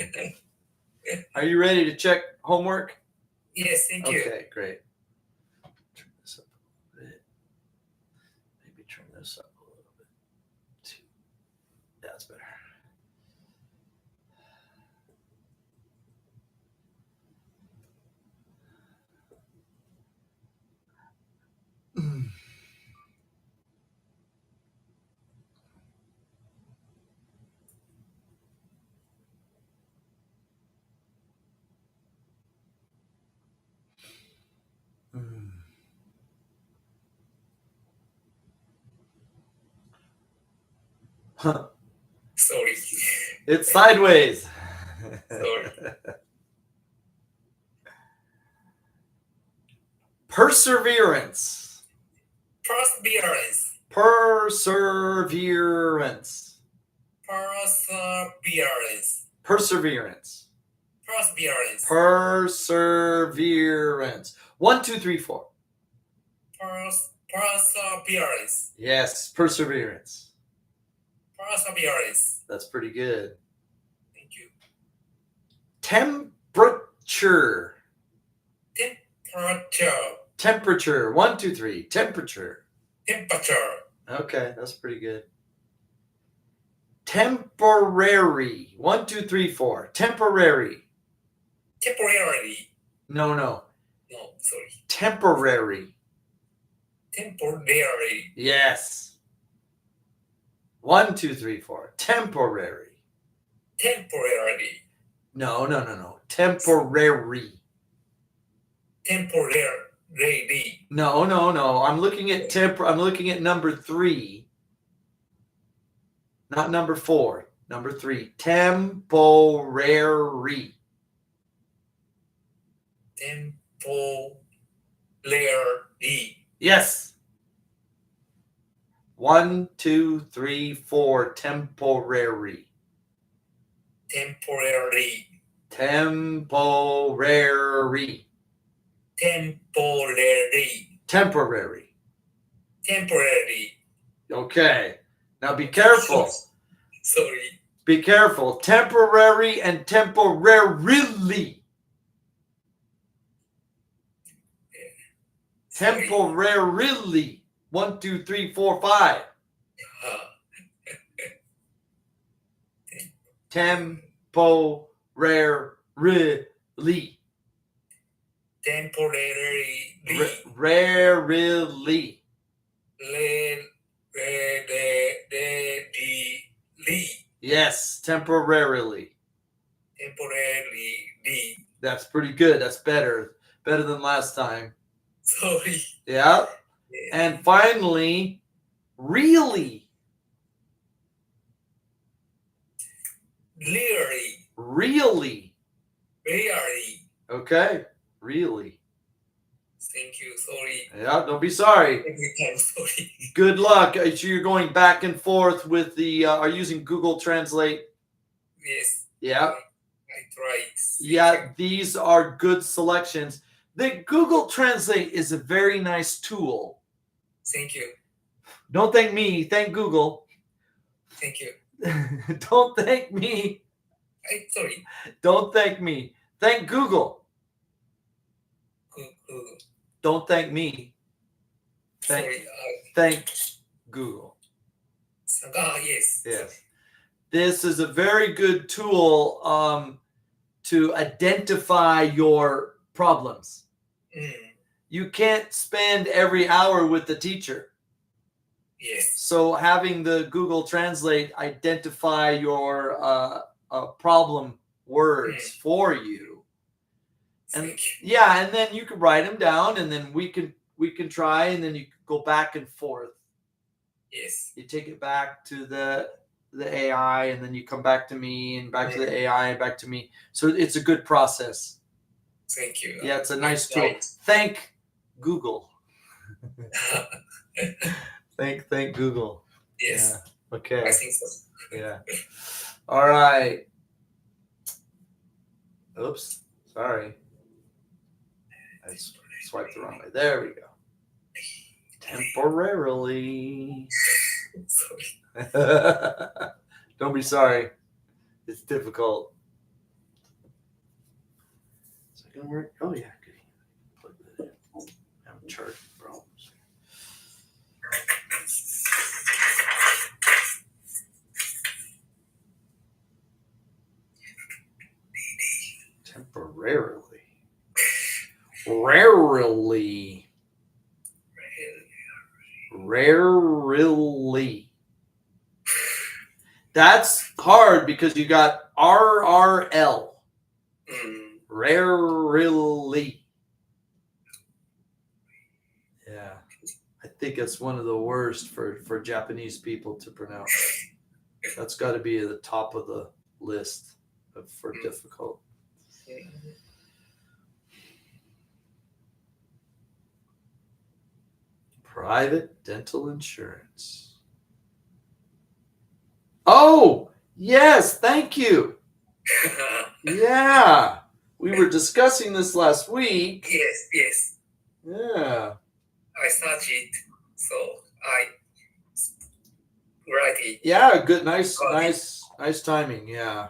Are you ready to check homework? Yes, thank you. Okay, great. Turn this up a little bit. Maybe turn this up a little bit too. Yeah, that's better. Sorry. It's sideways. Sorry. Perseverance. Perseverance. Perseverance. Perseverance. Perseverance. Perseverance. Perseverance. 1, 2, 3, 4. Perseverance. Yes, perseverance. Perseverance. That's pretty good. Thank you. Temperature. Temperature. Temperature. 1, 2, 3. Temperature. Temperature. Okay, that's pretty good. Temporary. 1, 2, 3, 4. Temporary. Temporarily. No. No, sorry. Temporary. Temporary. Yes. 1, 2, 3, 4. Temporary. Temporarily. No. Temporary. Temporarily. No. I'm looking at I'm looking at number 3. Not number 4. Number 3. Temporary. Temporarily. Yes. 1, 2, 3, 4. Temporary. Temporarily. Temporary. Temporarily. Temporary. Temporarily. Okay. Now be careful. Sorry. Be careful. Temporary and temporarily. Temporarily. 1, 2, 3, 4, 5. Temporarily. Temporarily. Rarely. Yes, temporarily. Temporarily. That's pretty good. That's better. Better than last time. Sorry. Yeah. And finally, really. Really. Really. Really. Okay. Really. Thank you. Sorry. Yeah, don't be sorry. Every time, sorry. Good luck. So you're going back and forth with the, are using Google Translate? Yes. Yeah. I tried. Yeah, these are good selections. The Google Translate is a very nice tool. Thank you. Don't thank me. Thank Google. Thank you. Don't thank me. Sorry. Don't thank me. Thank Google. Google. Don't thank me. Sorry. Thank Google. Yes. Yes. This is a very good tool to identify your problems. You can't spend every hour with the teacher. Yes. So having the Google Translate identify your problem words for you. And yeah, and then you can write them down, and then we can try, and then you can go back and forth. Yes. You take it back to the AI, and then you come back to me, and back to the AI, and back to me. So it's a good process. Thank you. Yeah, it's a nice tool. Thank Google. Thank Google. Yes. Yeah. Okay. I think so. Yeah. All right. Oops. Sorry. I swiped the wrong way. There we go. Temporarily. Sorry. Don't be sorry. It's difficult. Is it gonna work? Oh yeah, good. Plug that in. Having charging problems. Temporarily. Rarely. That's hard because you got RRL. Rarely. Yeah. I think it's one of the worst for Japanese people to pronounce. That's got to be at the top of the list for difficult. Private dental insurance. Oh, yes, thank you. Yeah, we were discussing this last week. Yes. Yeah. I searched it, so I write it. Yeah, good, nice timing. Yeah.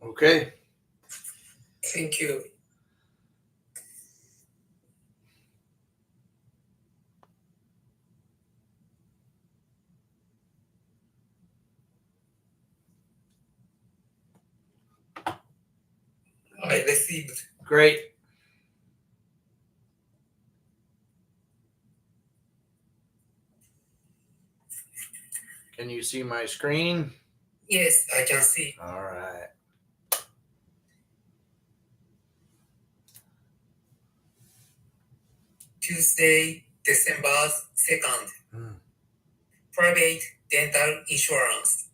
Okay. Thank you. I received. Great. Can you see my screen? Yes, I can see. All right. Tuesday, December 2nd. Private dental insurance.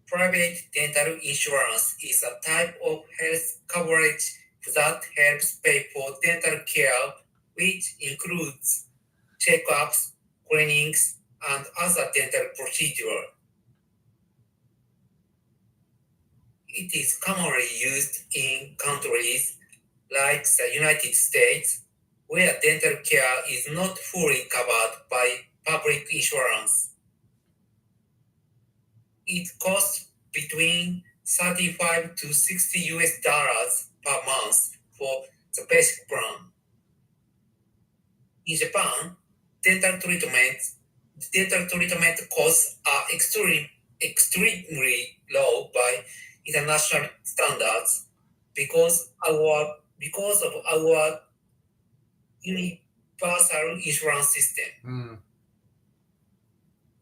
Private dental insurance is a type of health coverage that helps pay for dental care, which includes checkups, cleanings, and other dental procedures. It is commonly used in countries like the United States, where dental care is not fully covered by public insurance. It costs between $35 to $60 per month for the basic plan. In Japan, dental treatments dental treatment costs are extremely low by international standards because of our universal insurance system.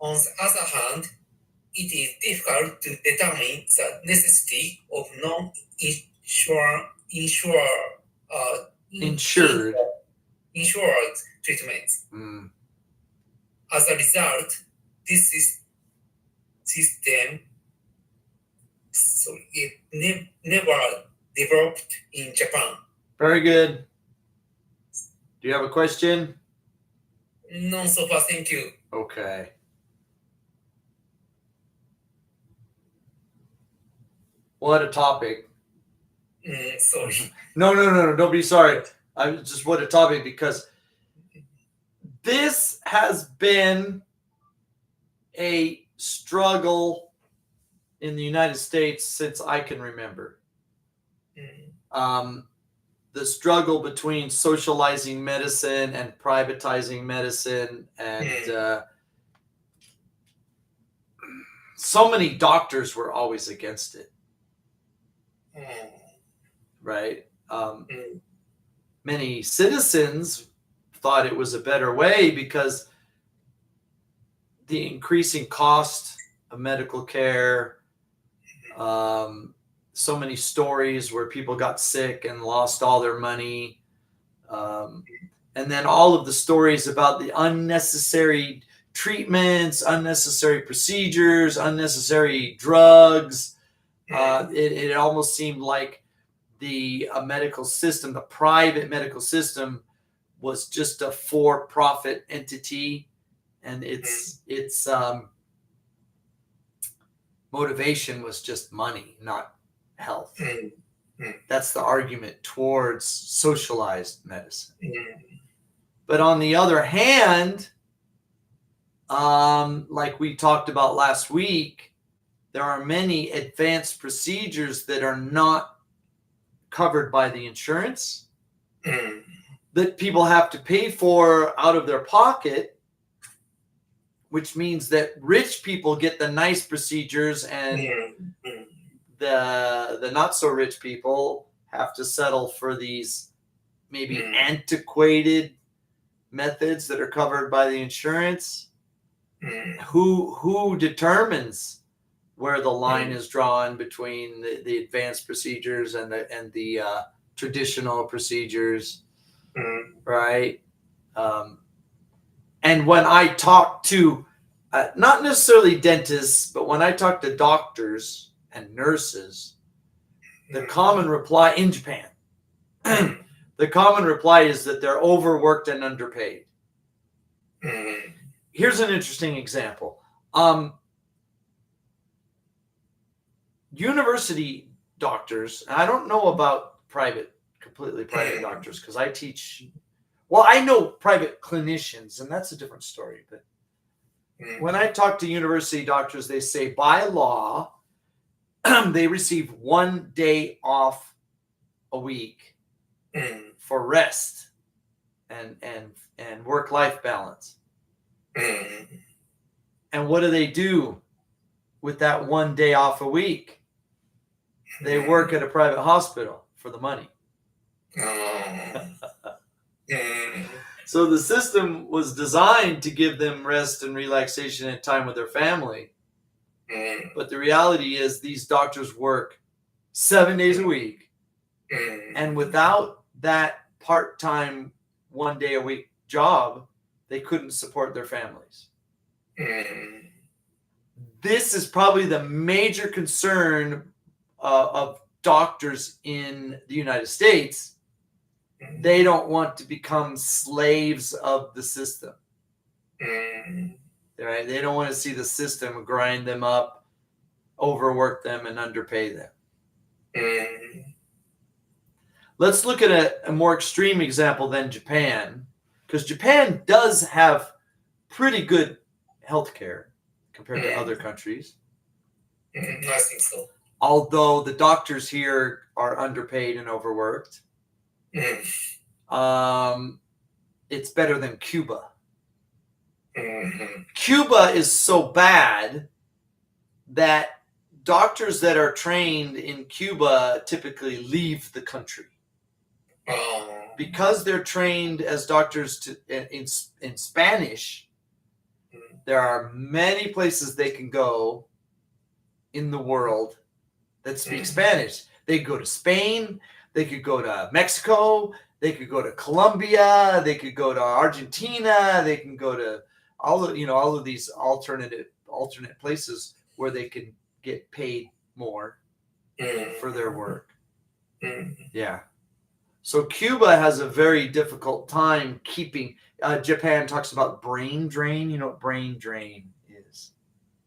On the other hand, it is difficult to determine the necessity of insured treatments. As a result, this system never developed in Japan. Very good. Do you have a question? No, so far, thank you. Okay. What a topic. Sorry. No. Don't be sorry. What a topic, because this has been a struggle in the United States since I can remember. The struggle between socializing medicine and privatizing medicine, and so many doctors were always against it. Right? Many citizens thought it was a better way because the increasing cost of medical care, so many stories where people got sick and lost all their money, and then all of the stories about the unnecessary treatments, unnecessary procedures, unnecessary drugs. It almost seemed like the medical system, the private medical system, was just a for-profit entity, and its motivation was just money, not health. That's the argument towards socialized medicine. But on the other hand, like we talked about last week, there are many advanced procedures that are not covered by the insurance that people have to pay for out of their pocket, which means that rich people get the nice procedures and the not so rich people have to settle for these maybe antiquated methods that are covered by the insurance. Who determines where the line is drawn between the advanced procedures and the traditional procedures, right? And when I talk to not necessarily dentists, but when I talk to doctors and nurses, the common reply in Japan, the common reply is that they're overworked and underpaid. Here's an interesting example. University doctors, and I don't know about completely private doctors, because I teach, well, I know private clinicians, and that's a different story. But when I talk to university doctors, they say by law, they receive 1 day off a week for rest and work-life balance. And what do they do with that 1 day off a week? They work at a private hospital for the money. So the system was designed to give them rest and relaxation and time with their family. But the reality is these doctors work 7 days a week. And without that part-time 1 day a week job, they couldn't support their families. This is probably the major concern of doctors in the United States. They don't want to become slaves of the system. Right? They don't want to see the system grind them up, overwork them, and underpay them. Let's look at a more extreme example than Japan, because Japan does have pretty good healthcare compared to other countries. I think so. Although the doctors here are underpaid and overworked. It's better than Cuba. Cuba is so bad that doctors that are trained in Cuba typically leave the country. Because they're trained as doctors in Spanish, there are many places they can go in the world that speak Spanish. They could go to Spain, they could go to Mexico, they could go to Colombia, they could go to Argentina, they can go to all of these alternate places where they can get paid more for their work. Yeah. So Cuba has a very difficult time keeping. Japan talks about brain drain. You know what brain drain is?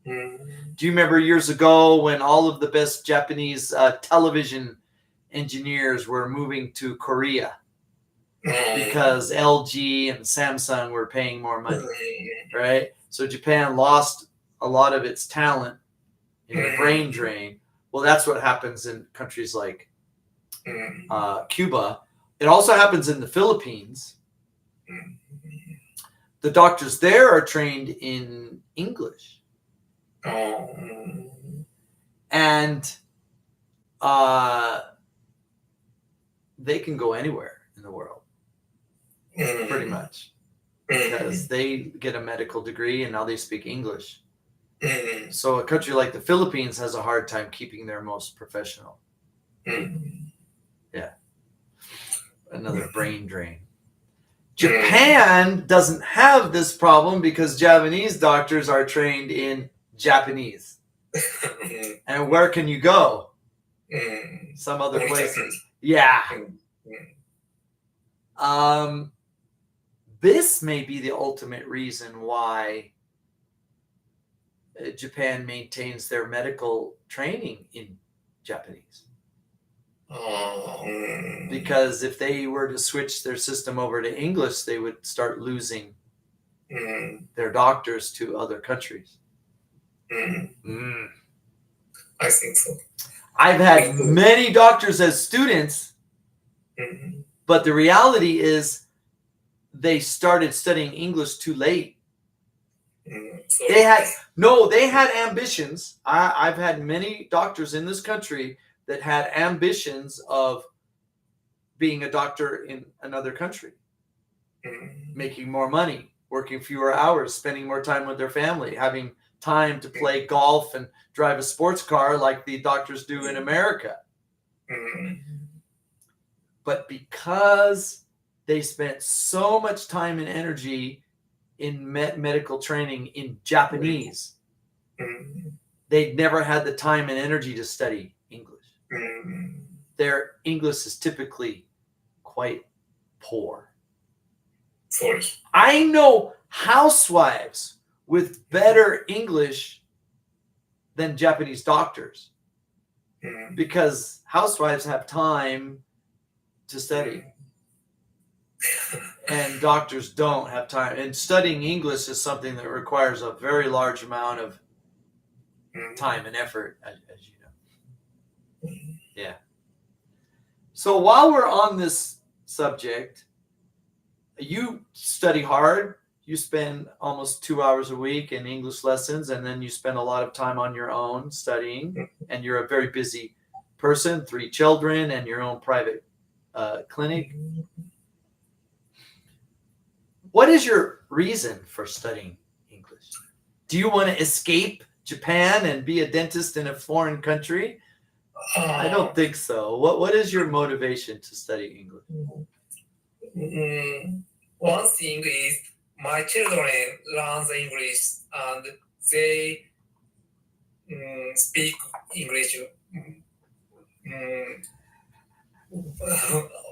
Do you remember years ago when all of the best Japanese television engineers were moving to Korea because LG and Samsung were paying more money, right? So Japan lost a lot of its talent in the brain drain. Well, that's what happens in countries like Cuba. It also happens in the Philippines. The doctors there are trained in English. And they can go anywhere in the world, pretty much, because they get a medical degree and now they speak English. So a country like the Philippines has a hard time keeping their most professional. Yeah. Another brain drain. Japan doesn't have this problem because Japanese doctors are trained in Japanese. And where can you go? Some other places. Yeah. This may be the ultimate reason why Japan maintains their medical training in Japanese. Because if they were to switch their system over to English, they would start losing their doctors to other countries. I think so. I've had many doctors as students, but the reality is they started studying English too late. They had ambitions. I've had many doctors in this country that had ambitions of being a doctor in another country, making more money, working fewer hours, spending more time with their family, having time to play golf and drive a sports car like the doctors do in America. But because they spent so much time and energy in medical training in Japanese, they'd never had the time and energy to study English. Their English is typically quite poor. I know housewives with better English than Japanese doctors because housewives have time to study and doctors don't have time. And studying English is something that requires a very large amount of time and effort, as you know. Yeah. So while we're on this subject, you study hard. You spend almost 2 hours a week in English lessons, and then you spend a lot of time on your own studying, and you're a very busy person, 3 children and your own private clinic. What is your reason for studying English? Do you want to escape Japan and be a dentist in a foreign country? I don't think so. What is your motivation to study English? One thing is my children learn English and they speak English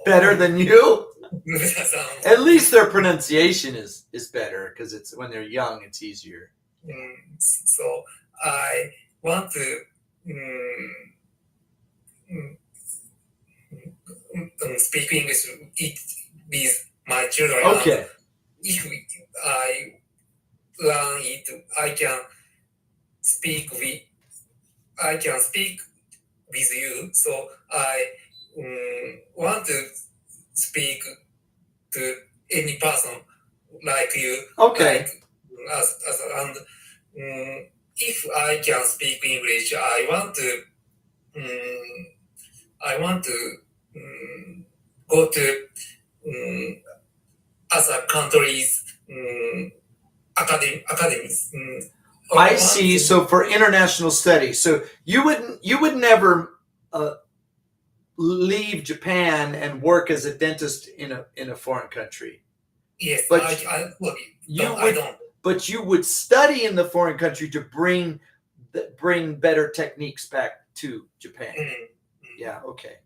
better than you? At least their pronunciation is better because it's when they're young, it's easier. So I want to speak English with my children. Okay. If I learn it, I can speak with you. So I want to speak to any person like you. Okay. if I can speak English, I want to go to other countries academies. I see. So for international studies, so you would never leave Japan and work as a dentist in a foreign country. Yes, but I don't. But you would study in the foreign country to bring better techniques back to Japan. Yeah. Okay.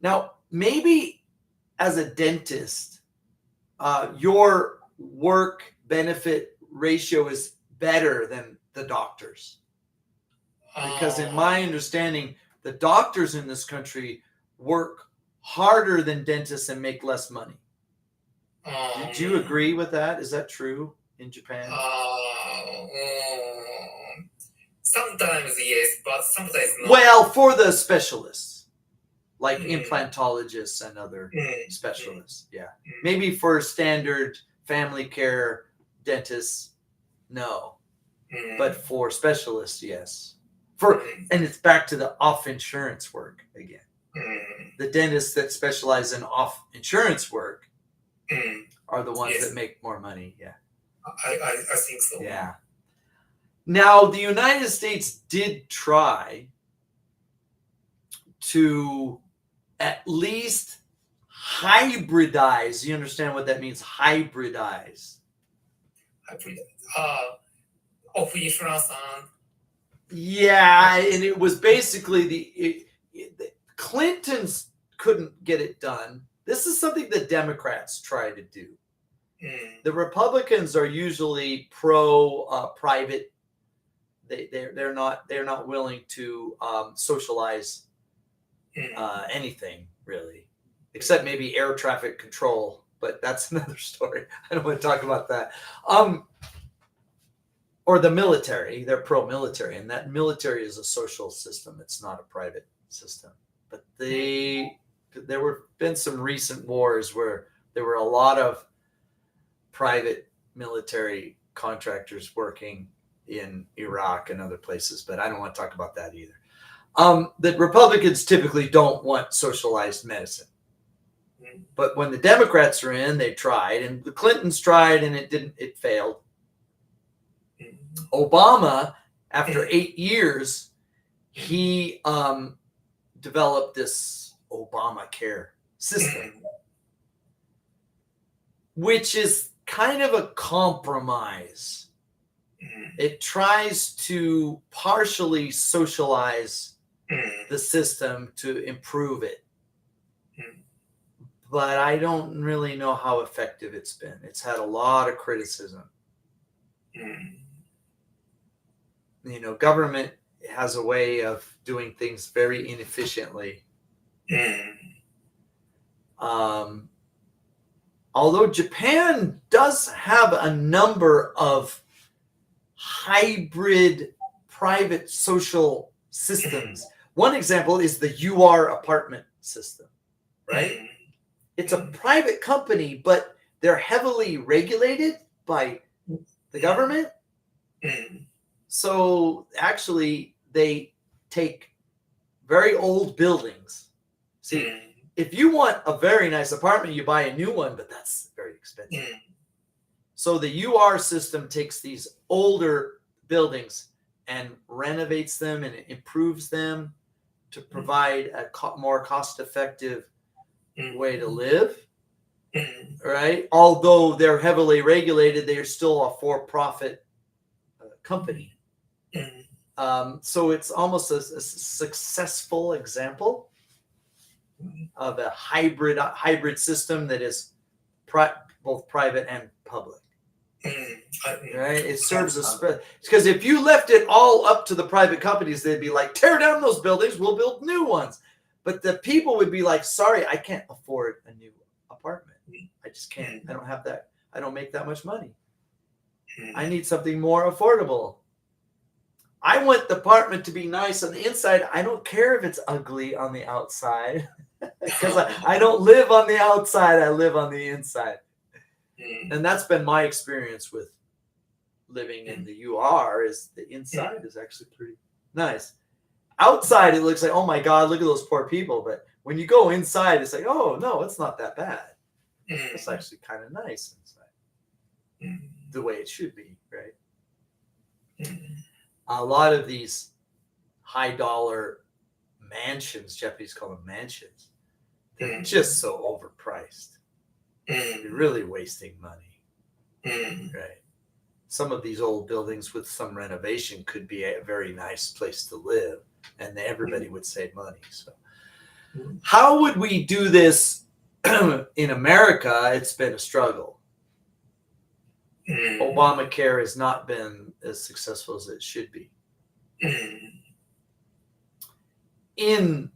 Now, maybe as a dentist, your work benefit ratio is better than the doctors. Because in my understanding, the doctors in this country work harder than dentists and make less money. Do you agree with that? Is that true in Japan? Sometimes yes, but sometimes not. Well, for the specialists, like implantologists and other specialists, yeah. Maybe for standard family care dentists, no. But for specialists, yes. And it's back to the off insurance work again. The dentists that specialize in off insurance work are the ones that make more money. Yeah. I think so. Yeah. Now, the United States did try to at least hybridize. You understand what that means? Hybridize. Of insurance and yeah, and it was basically the Clintons couldn't get it done. This is something the Democrats try to do. The Republicans are usually pro private. They're not willing to socialize anything really, except maybe air traffic control. But that's another story. I don't want to talk about that. Or the military. They're pro-military, and that military is a social system. It's not a private system. But there were been some recent wars where there were a lot of private military contractors working in Iraq and other places, but I don't want to talk about that either. The Republicans typically don't want socialized medicine. But when the Democrats are in, they tried, and the Clintons tried, and it failed. Obama, after 8 years, he developed this Obamacare system, which is kind of a compromise. It tries to partially socialize the system to improve it. But I don't really know how effective it's been. It's had a lot of criticism. You know, government has a way of doing things very inefficiently. Although Japan does have a number of hybrid private social systems. One example is the UR apartment system, right? It's a private company, but they're heavily regulated by the government. So actually, they take very old buildings. See, if you want a very nice apartment, you buy a new one, but that's very expensive. So the UR system takes these older buildings and renovates them and improves them to provide a more cost-effective way to live. Right? Although they're heavily regulated, they are still a for-profit company. So it's almost a successful example of a hybrid system that is both private and public. Right? It serves because if you left it all up to the private companies, they'd be like, tear down those buildings, we'll build new ones. But the people would be like, sorry, I can't afford a new apartment. I just can't. I don't have that. I don't make that much money. I need something more affordable. I want the apartment to be nice on the inside. I don't care if it's ugly on the outside because I don't live on the outside. I live on the inside. And that's been my experience with living in the UR is the inside is actually pretty nice. Outside, it looks like, oh my God, look at those poor people. But when you go inside, it's like, oh no, it's not that bad. It's actually kind of nice inside, the way it should be, right? A lot of these high dollar mansions, Japanese call them mansions, they're just so overpriced. You're really wasting money, right? Some of these old buildings with some renovation could be a very nice place to live, and everybody would save money. So how would we do this in America? It's been a struggle. Obamacare has not been as successful as it should be. In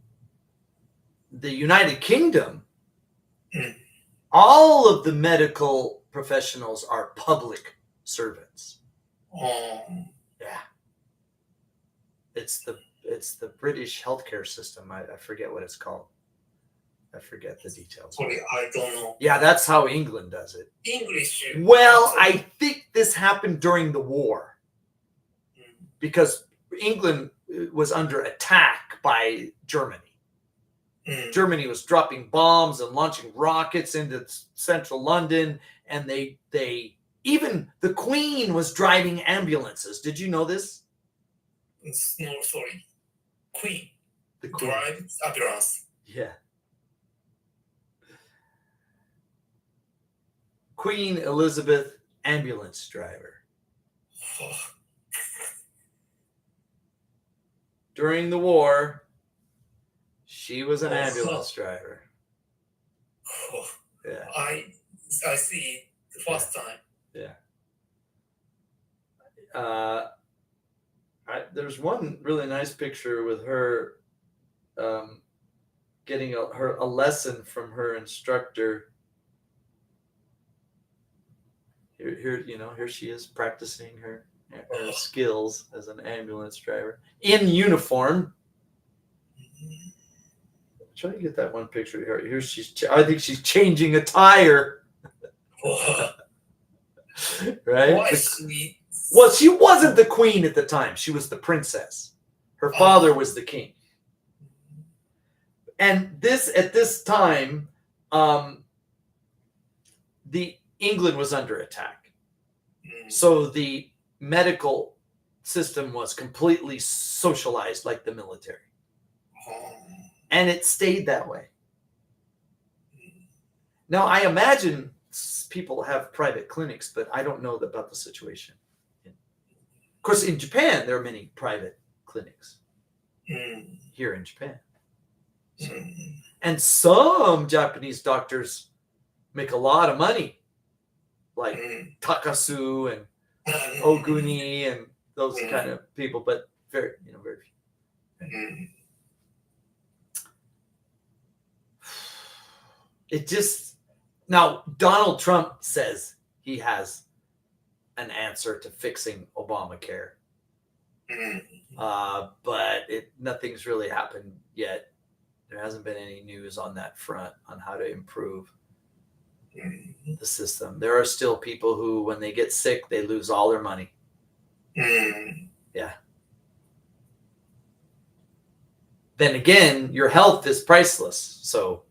the United Kingdom, all of the medical professionals are public servants. Yeah. It's the British healthcare system. I forget what it's called. I forget the details. Sorry, I don't know. Yeah, that's how England does it. English. Well, I think this happened during the war because England was under attack by Germany. Germany was dropping bombs and launching rockets into central London, and they even the Queen was driving ambulances. Did you know this? No, sorry. Queen. The Queen. Drive ambulance. Yeah. Queen Elizabeth ambulance driver. During the war, she was an ambulance driver. Yeah. I see the first time. Yeah. There's one really nice picture with her getting a lesson from her instructor. Here she is practicing her skills as an ambulance driver in uniform. Try to get that one picture here. I think she's changing a tire. Right? Well, she wasn't the queen at the time. She was the princess. Her father was the king. And at this time, the England was under attack. So the medical system was completely socialized like the military. And it stayed that way. Now, I imagine people have private clinics, but I don't know about the situation. Of course, in Japan, there are many private clinics here in Japan. And some Japanese doctors make a lot of money, like Takasu and Oguni and those kind of people, but very few. Now Donald Trump says he has an answer to fixing Obamacare, but nothing's really happened yet. There hasn't been any news on that front on how to improve the system. There are still people who, when they get sick, they lose all their money. Yeah. Then again, your health is priceless. So,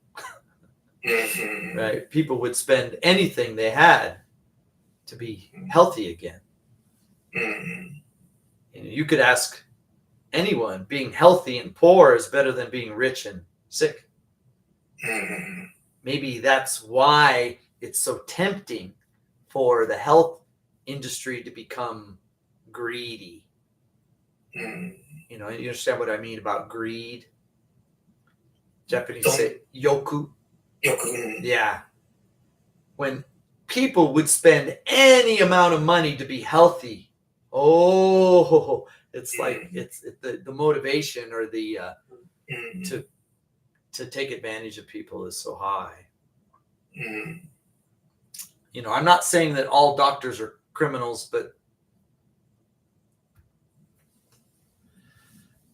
right? People would spend anything they had to be healthy again. You could ask anyone, being healthy and poor is better than being rich and sick. Maybe that's why it's so tempting for the health industry to become greedy. You understand what I mean about greed? Japanese say yoku. Yeah. When people would spend any amount of money to be healthy, it's like it's the motivation or the to take advantage of people is so high. I'm not saying that all doctors are criminals, but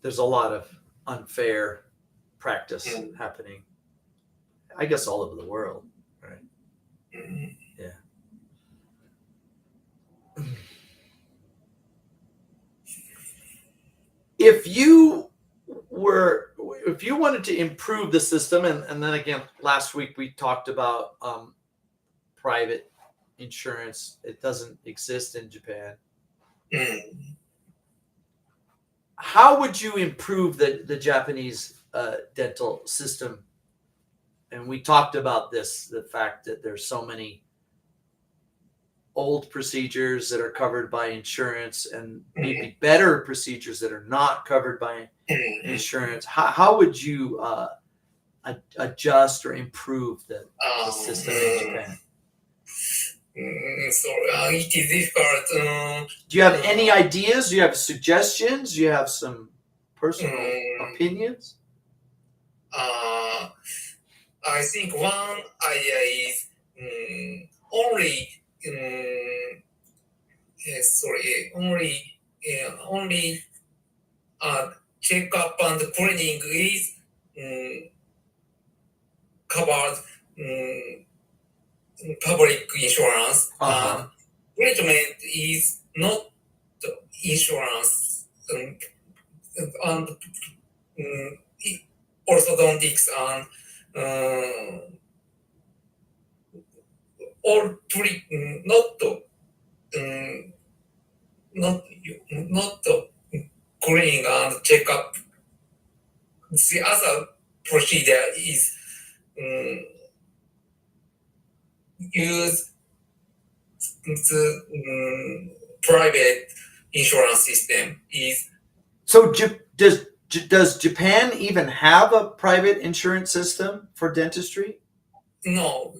there's a lot of unfair practice happening, I guess, all over the world, right? Yeah. if you wanted to improve the system, and then again, last week we talked about private insurance. It doesn't exist in Japan. How would you improve the Japanese dental system? And we talked about this, the fact that there's so many old procedures that are covered by insurance and maybe better procedures that are not covered by insurance. How would you adjust or improve the system in Japan? It is difficult. Do you have any ideas? Do you have suggestions? Do you have some personal opinions? I think one idea is only checkup and cleaning is covered public insurance. Treatment is not insurance, and orthodontics and all not cleaning and checkup. The other procedure is use the private insurance system. So does Japan even have a private insurance system for dentistry? No.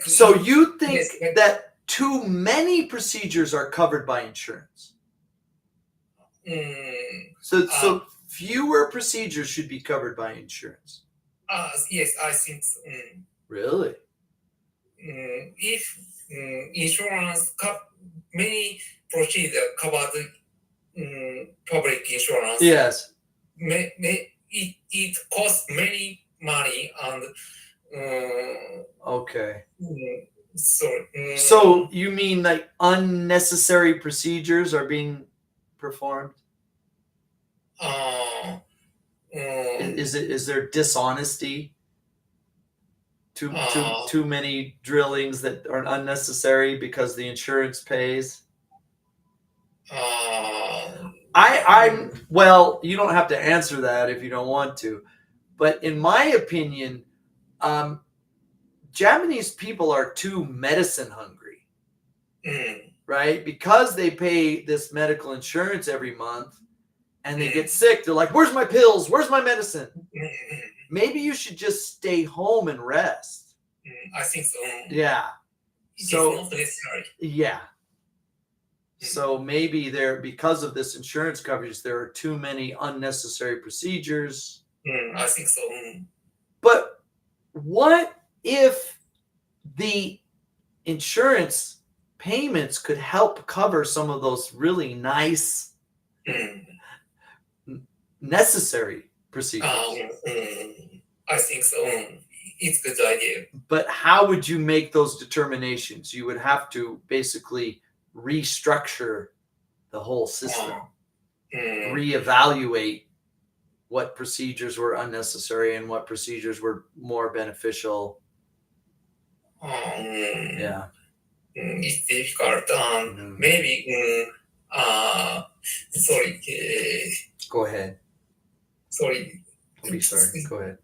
So you think that too many procedures are covered by insurance? So fewer procedures should be covered by insurance. Yes, I think so. Really? If insurance many procedures covered public insurance, yes, it costs many money and okay. So you mean like unnecessary procedures are being performed? Is there dishonesty? Too many drillings that are unnecessary because the insurance pays? Well, you don't have to answer that if you don't want to, but in my opinion, Japanese people are too medicine hungry, right? Because they pay this medical insurance every month and they get sick. They're like, where's my pills? Where's my medicine? Maybe you should just stay home and rest. I think so. Yeah. It is not necessary. Yeah. So maybe because of this insurance coverage, there are too many unnecessary procedures. I think so. But what if the insurance payments could help cover some of those really nice, necessary procedures? I think so. It's a good idea. But how would you make those determinations? You would have to basically restructure the whole system, reevaluate what procedures were unnecessary and what procedures were more beneficial. Yeah. It's difficult. Maybe, sorry. Go ahead. Sorry. Don't be sorry. Go ahead.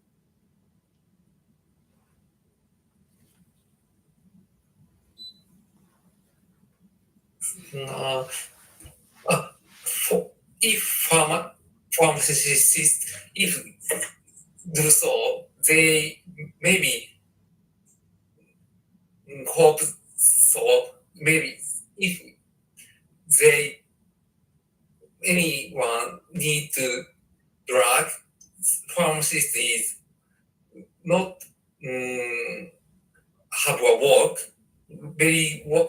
If pharmacists, if do so, they maybe hope so. Maybe if anyone need to drug, pharmacist is not have a work.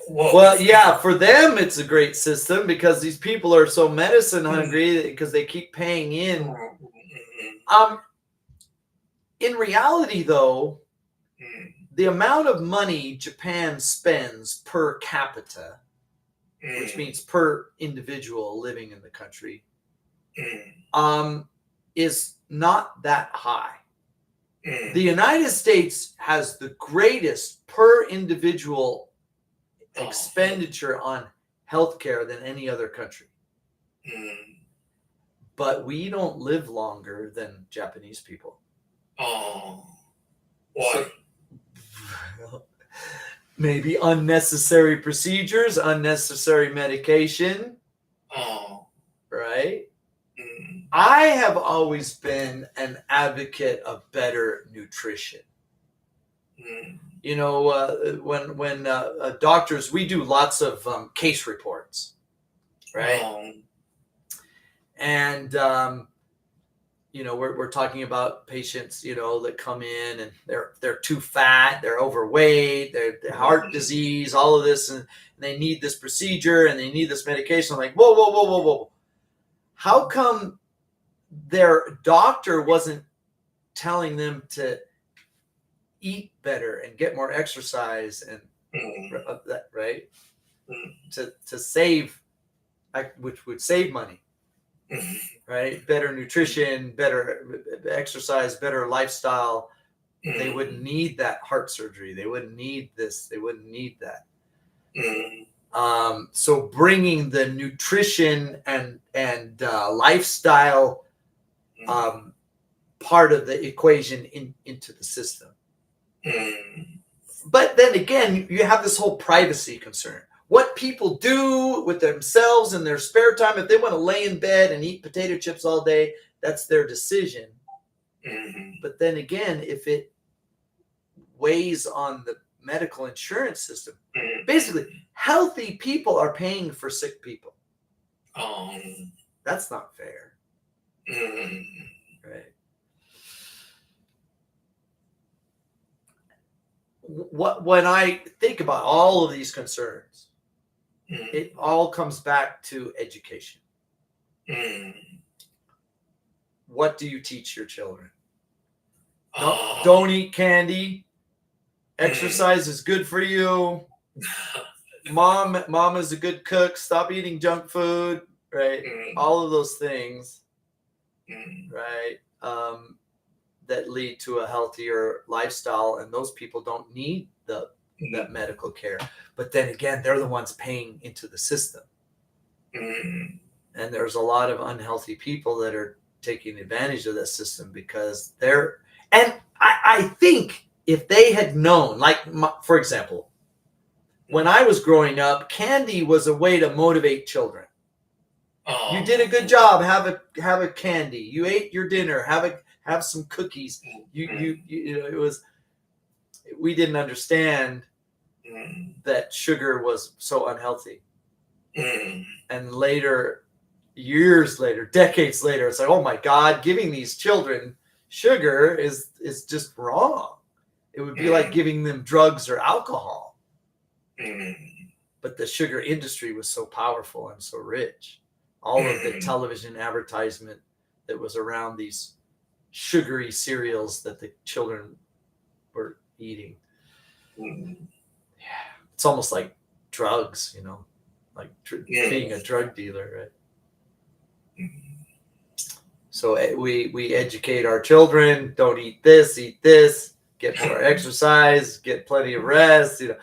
Well, yeah, for them it's a great system because these people are so medicine hungry because they keep paying in. In reality, though, the amount of money Japan spends per capita, which means per individual living in the country, is not that high. The United States has the greatest per individual expenditure on healthcare than any other country. But we don't live longer than Japanese people. Why? So, maybe unnecessary procedures, unnecessary medication. Right? I have always been an advocate of better nutrition. You know, when doctors, we do lots of case reports, right? And you know, we're talking about patients, you know, that come in and they're too fat, they're overweight, they're heart disease, all of this, and they need this procedure and they need this medication. I'm like, whoa. How come their doctor wasn't telling them to eat better and get more exercise and that, right? To save, which would save money, right? Better nutrition, better exercise, better lifestyle. They wouldn't need that heart surgery. They wouldn't need this. They wouldn't need that. So bringing the nutrition and lifestyle part of the equation into the system. But then again, you have this whole privacy concern. What people do with themselves in their spare time, if they want to lay in bed and eat potato chips all day, that's their decision. But then again, if it weighs on the medical insurance system, basically, healthy people are paying for sick people. That's not fair. Right. When I think about all of these concerns, it all comes back to education. What do you teach your children? Don't eat candy. Exercise is good for you. Mom is a good cook. Stop eating junk food. Right. All of those things. Right. That lead to a healthier lifestyle, and those people don't need that medical care. But then again, they're the ones paying into the system. And there's a lot of unhealthy people that are taking advantage of that system because I think if they had known, like, for example, when I was growing up, candy was a way to motivate children. You did a good job. Have a candy. You ate your dinner. Have some cookies. You know, it was. We didn't understand that sugar was so unhealthy. And later, years later, decades later, it's like, oh my God, giving these children sugar is just wrong. It would be like giving them drugs or alcohol. But the sugar industry was so powerful and so rich. All of the television advertisement that was around these sugary cereals that the children were eating. Yeah, it's almost like drugs, you know, like being a drug dealer, right? So we educate our children. Don't eat this, get more exercise, get plenty of rest, you know.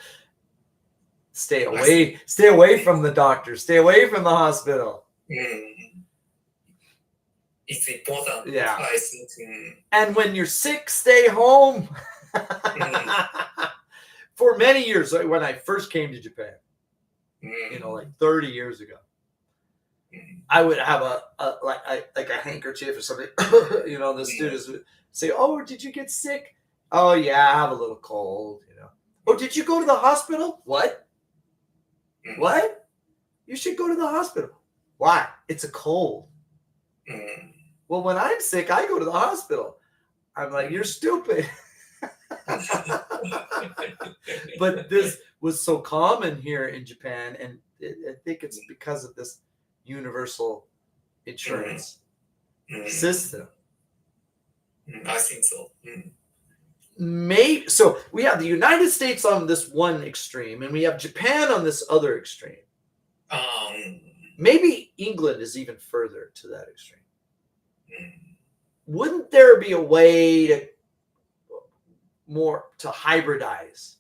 Stay away from the doctor, stay away from the hospital. It's important. Yeah. I think. And when you're sick, stay home. For many years, when I first came to Japan, you know, like 30 years ago, I would have a handkerchief or something. You know, the students would say, "Oh, did you get sick? Oh yeah, I have a little cold." You know. "Oh, did you go to the hospital? What? What? You should go to the hospital. Why? It's a cold." Well, when I'm sick, I go to the hospital. I'm like, "You're stupid." But this was so common here in Japan, and I think it's because of this universal insurance system. I think so. Maybe so. We have the United States on this one extreme, and we have Japan on this other extreme. Maybe England is even further to that extreme. Wouldn't there be a way to hybridize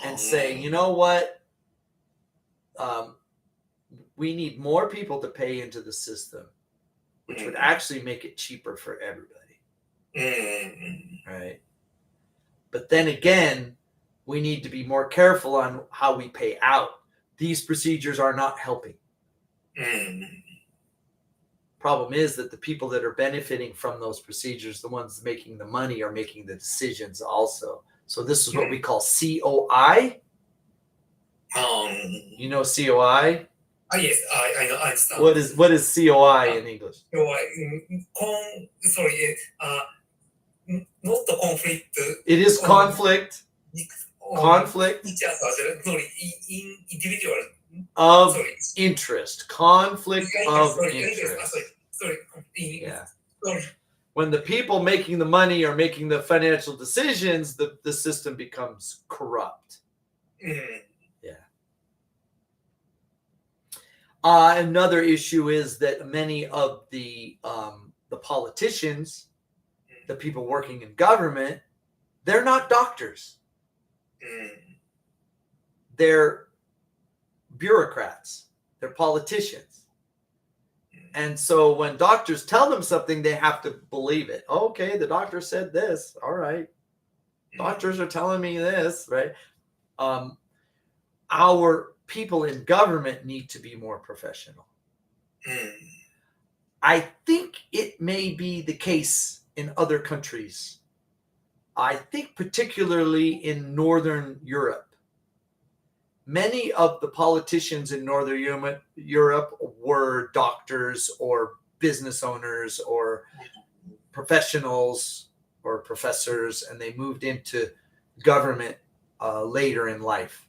and say, you know what, we need more people to pay into the system, which would actually make it cheaper for everybody, right? But then again, we need to be more careful on how we pay out. These procedures are not helping. Problem is that the people that are benefiting from those procedures, the ones making the money, are making the decisions also. So this is what we call COI. You know COI? Yes, I know. I understand. What is COI in English? Not the conflict. It is conflict. Conflict individual of interest. Conflict of interest. Yeah. When the people making the money are making the financial decisions, the system becomes corrupt. Yeah. Another issue is that many of the politicians, the people working in government, they're not doctors. They're bureaucrats. They're politicians. And so when doctors tell them something, they have to believe it. Okay, the doctor said this. All right. Doctors are telling me this, right? Our people in government need to be more professional. I think it may be the case in other countries. I think particularly in Northern Europe. Many of the politicians in Northern Europe were doctors or business owners or professionals or professors, and they moved into government later in life.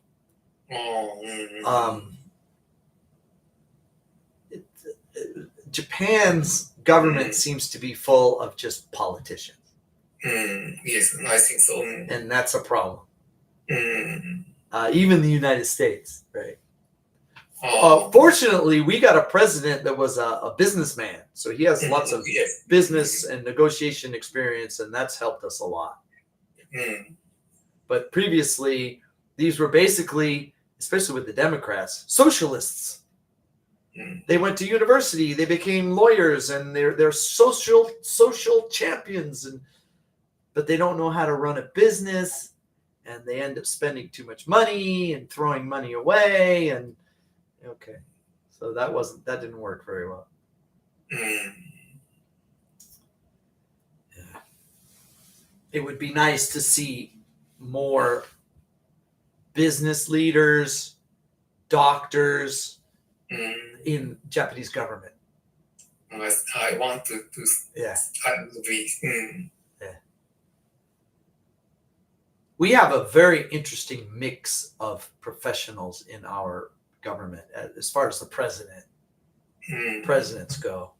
Japan's government seems to be full of just politicians. Yes, I think so. And that's a problem. Even the United States, right? Fortunately, we got a president that was a businessman. So he has lots of business and negotiation experience, and that's helped us a lot. But previously, these were basically, especially with the Democrats, socialists. They went to university, they became lawyers, and they're social champions, but they don't know how to run a business, and they end up spending too much money and throwing money away, and okay, so that didn't work very well. Yeah. It would be nice to see more business leaders, doctors in Japanese government. I want to yeah. Yeah. We have a very interesting mix of professionals in our government as far as the presidents go.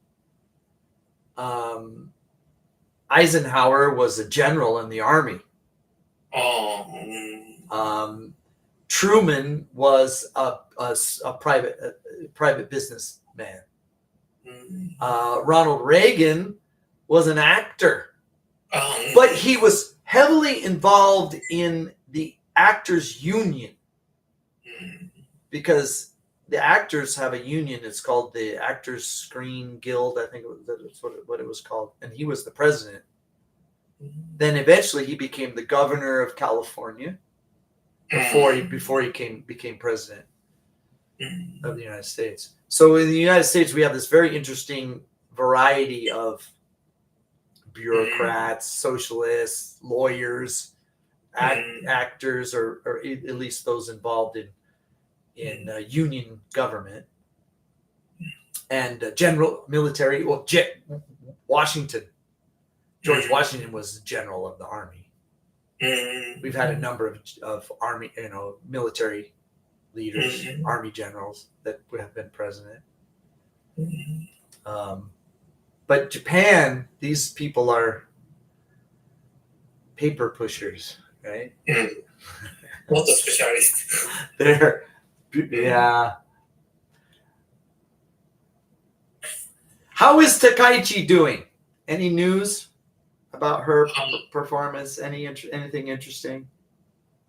Eisenhower was a general in the army. Truman was a private businessman. Ronald Reagan was an actor, but he was heavily involved in the actors union because the actors have a union. It's called the Actors Screen Guild. I think that's what it was called. And he was the president. Then eventually he became the governor of California before he became president of the United States. So in the United States, we have this very interesting variety of bureaucrats, socialists, lawyers, actors, or at least those involved in union government, and general military. Well, Washington. George Washington was the general of the army. We've had a number of army, military leaders, army generals that would have been president. But Japan, these people are paper pushers, right? Not a specialist. Yeah. How is Takaichi doing? Any news about her performance? Anything interesting?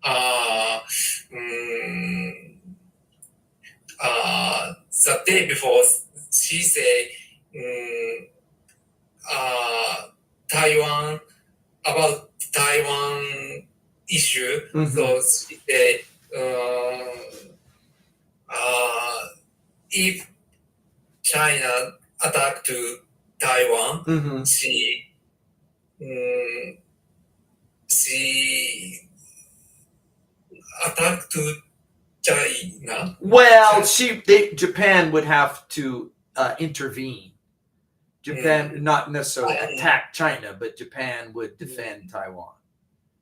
The day before, she said Taiwan about Taiwan issue. So she said if China attack to Taiwan, she attacked to China. Well, Japan would have to intervene. Japan not necessarily attack China, but Japan would defend Taiwan.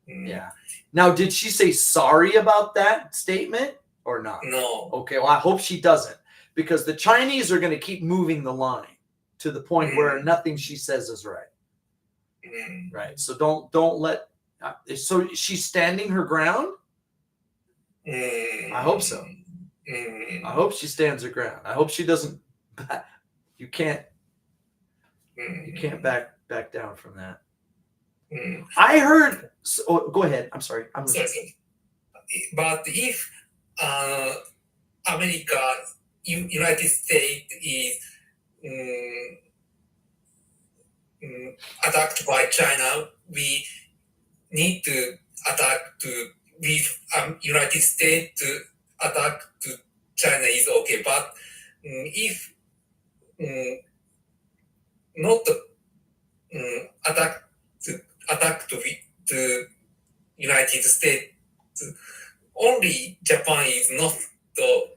Yeah. Now, did she say sorry about that statement or not? No. Okay. Well, I hope she doesn't, because the Chinese are going to keep moving the line to the point where nothing she says is right. Right. So don't let. So she's standing her ground. I hope so. I hope she stands her ground. I hope she doesn't. You can't back down from that. I heard. Go ahead. I'm sorry. But if America, United States is attacked by China, we need to attack with United States to attack to China is okay. But if not attack to United States, only Japan is not the.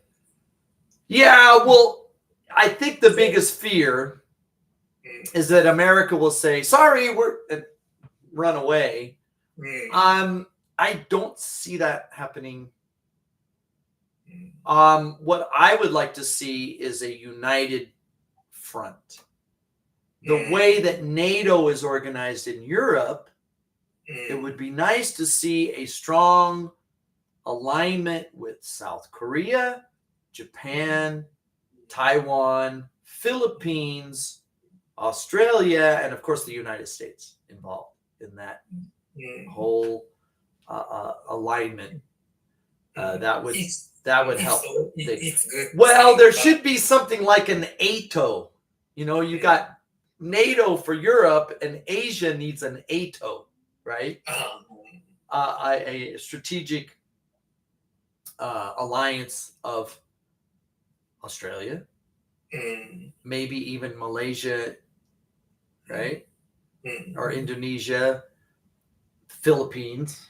Yeah, well, I think the biggest fear is that America will say, "Sorry, and run away." I don't see that happening. What I would like to see is a united front. The way that NATO is organized in Europe, it would be nice to see a strong alignment with South Korea, Japan, Taiwan, Philippines, Australia, and of course the United States involved in that whole alignment. That would help. It's good. Well, there should be something like an ATO. You got NATO for Europe, and Asia needs an ATO, right? A strategic alliance of Australia, maybe even Malaysia, right? Or Indonesia, Philippines,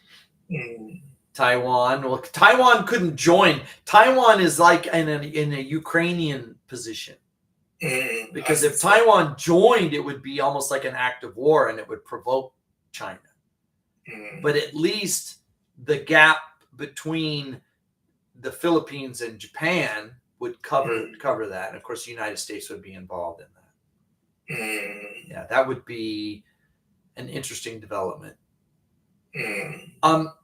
Taiwan. Well, Taiwan couldn't join. Taiwan is like in a Ukrainian position. Because if Taiwan joined, it would be almost like an act of war, and it would provoke China. But at least the gap between the Philippines and Japan would cover that. And of course, the United States would be involved in that. Yeah, that would be an interesting development.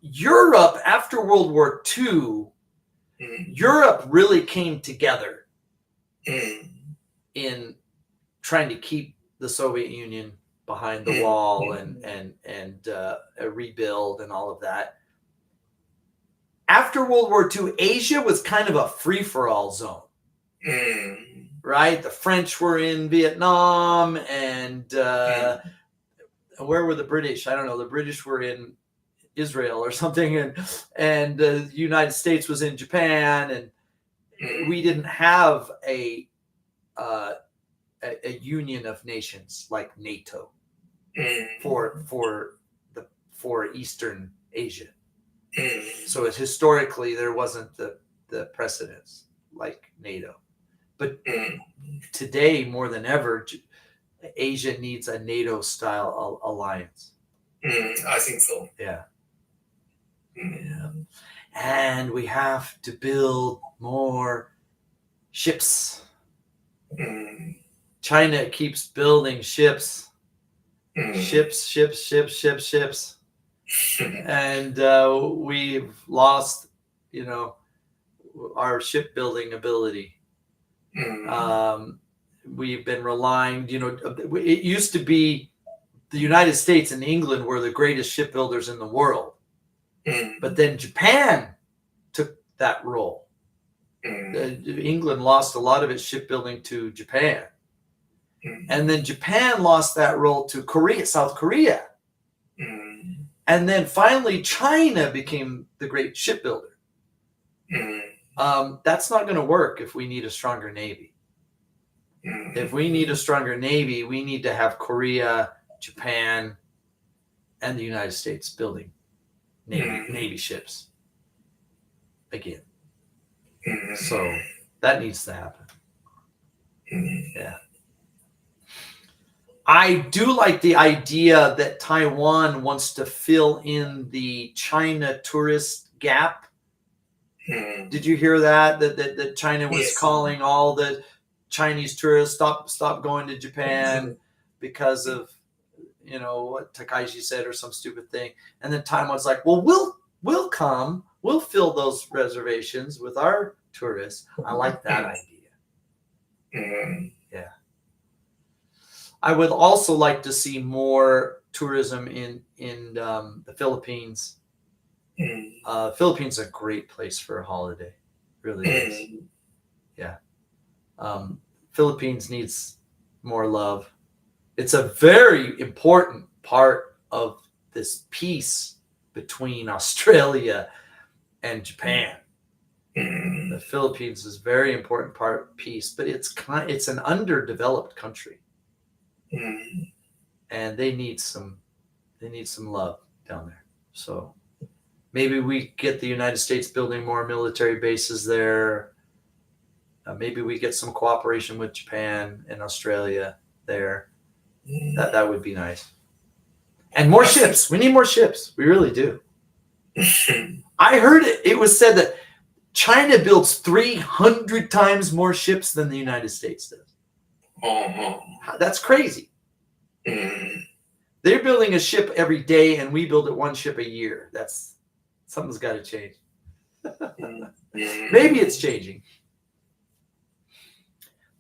Europe, after World War II, Europe really came together in trying to keep the Soviet Union behind the wall and rebuild and all of that. After World War II, Asia was kind of a free-for-all zone, right? The French were in Vietnam, and where were the British? I don't know. The British were in Israel or something, and the United States was in Japan, and we didn't have a union of nations like NATO for Eastern Asia. So historically, there wasn't the precedence like NATO. But today, more than ever, Asia needs a NATO-style alliance. I think so. Yeah. Yeah. And we have to build more ships. China keeps building ships. Ships. And we've lost, our shipbuilding ability. we've been relying, it used to be the United States and England were the greatest shipbuilders in the world. But then Japan took that role. England lost a lot of its shipbuilding to Japan. And then Japan lost that role to South Korea. And then finally China became the great shipbuilder. That's not going to work if we need a stronger Navy. If we need a stronger Navy, we need to have Korea, Japan, and the United States building Navy ships again. So that needs to happen. Yeah. I do like the idea that Taiwan wants to fill in the China tourist gap. Did you hear that? That China was calling all the Chinese tourists stop going to Japan because of what Takaishi said or some stupid thing. And then Taiwan's like, well, we'll come, we'll fill those reservations with our tourists. I like that idea. Yeah. I would also like to see more tourism in the Philippines. Philippines is a great place for a holiday. Really is. Yeah. Philippines needs more love. It's a very important part of this peace between Australia and Japan. The Philippines is a very important part of peace, but it's an underdeveloped country. And they need some love down there. So maybe we get the United States building more military bases there. Maybe we get some cooperation with Japan and Australia there. That would be nice. And more ships. We need more ships. We really do. I heard it was said that China builds 300 times more ships than the United States does. That's crazy. They're building a ship every day, and we build it one ship a year. Something's got to change. Maybe it's changing.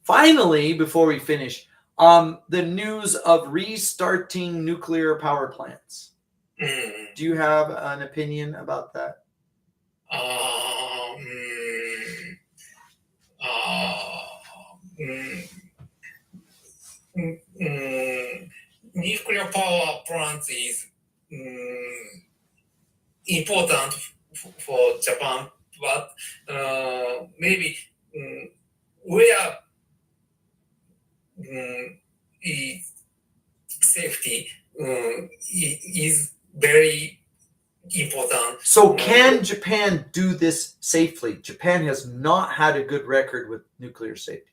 Finally, before we finish, the news of restarting nuclear power plants. Do you have an opinion about that? Nuclear power plants is important for Japan, but maybe where safety is very important. So can Japan do this safely? Japan has not had a good record with nuclear safety.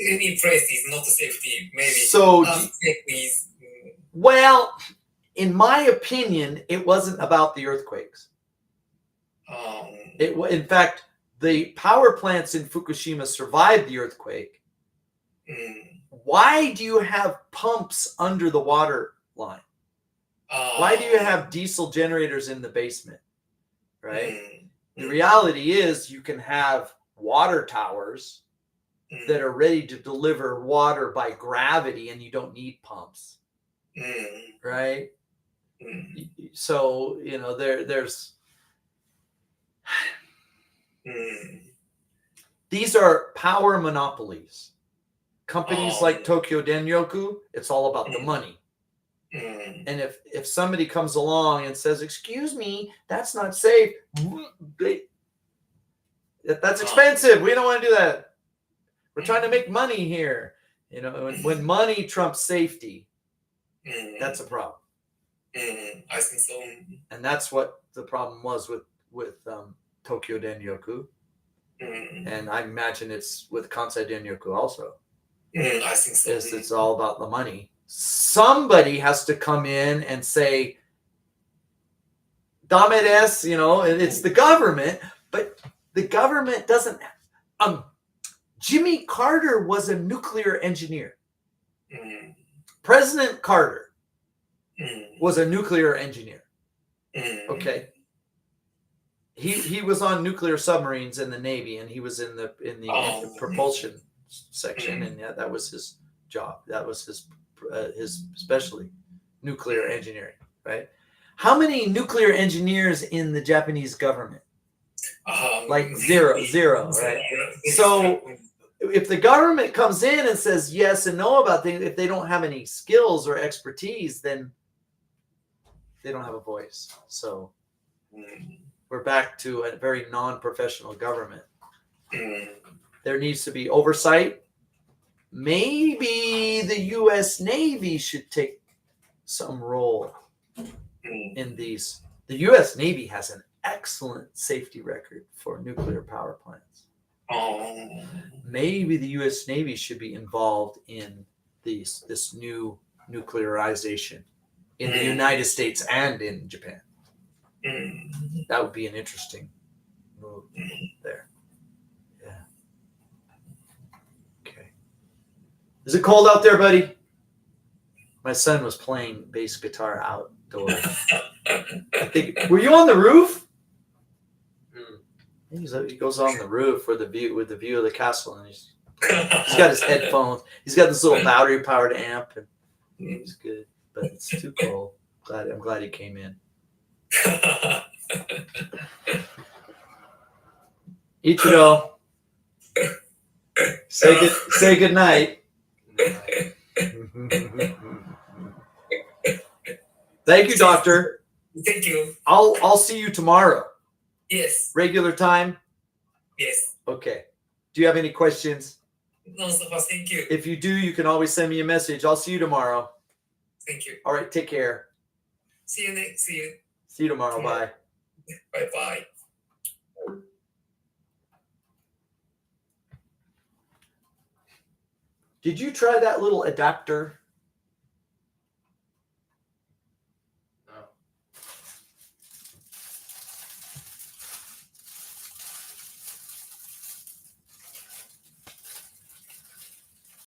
Any place is not safety. Maybe. So, well, in my opinion, it wasn't about the earthquakes. In fact, the power plants in Fukushima survived the earthquake. Why do you have pumps under the water line? Why do you have diesel generators in the basement? Right? The reality is you can have water towers that are ready to deliver water by gravity, and you don't need pumps. Right? So, there's these are power monopolies. Companies like Tokyo Denryoku, it's all about the money. And if somebody comes along and says, excuse me, that's not safe, that's expensive, we don't want to do that, we're trying to make money here. When money trumps safety, that's a problem. I think so. And that's what the problem was with Tokyo Denryoku. And I imagine it's with Kansai Denryoku also. I think so. It's all about the money. Somebody has to come in and say, dame desu, it's the government, but the government doesn't. Jimmy Carter was a nuclear engineer. President Carter was a nuclear engineer. Okay. he was on nuclear submarines in the Navy, and he was in the propulsion section, and yeah, that was his job. That was his specialty, nuclear engineering, right? How many nuclear engineers in the Japanese government? Like zero, right? So if the government comes in and says yes and no about things, if they don't have any skills or expertise, then they don't have a voice. So we're back to a very non-professional government. There needs to be oversight. Maybe the U.S. Navy should take some role in these. The U.S. Navy has an excellent safety record for nuclear power plants. Maybe the U.S. Navy should be involved in this new nuclearization in the United States and in Japan. That would be an interesting move there. Yeah. Okay. Is it cold out there, buddy? My son was playing bass guitar outdoors. I think. Were you on the roof? He goes on the roof with the view of the castle, and he's got his headphones. He's got this little battery powered amp, and he's good. But it's too cold. I'm glad he came in. Ichiro, say good night. Thank you, doctor. Thank you. I'll see you tomorrow. Yes. Regular time? Yes. Okay. Do you have any questions? No, so far, thank you. If you do, you can always send me a message. I'll see you tomorrow. Thank you. All right. Take care. See you. See you tomorrow. Bye. Bye. Did you try that little adapter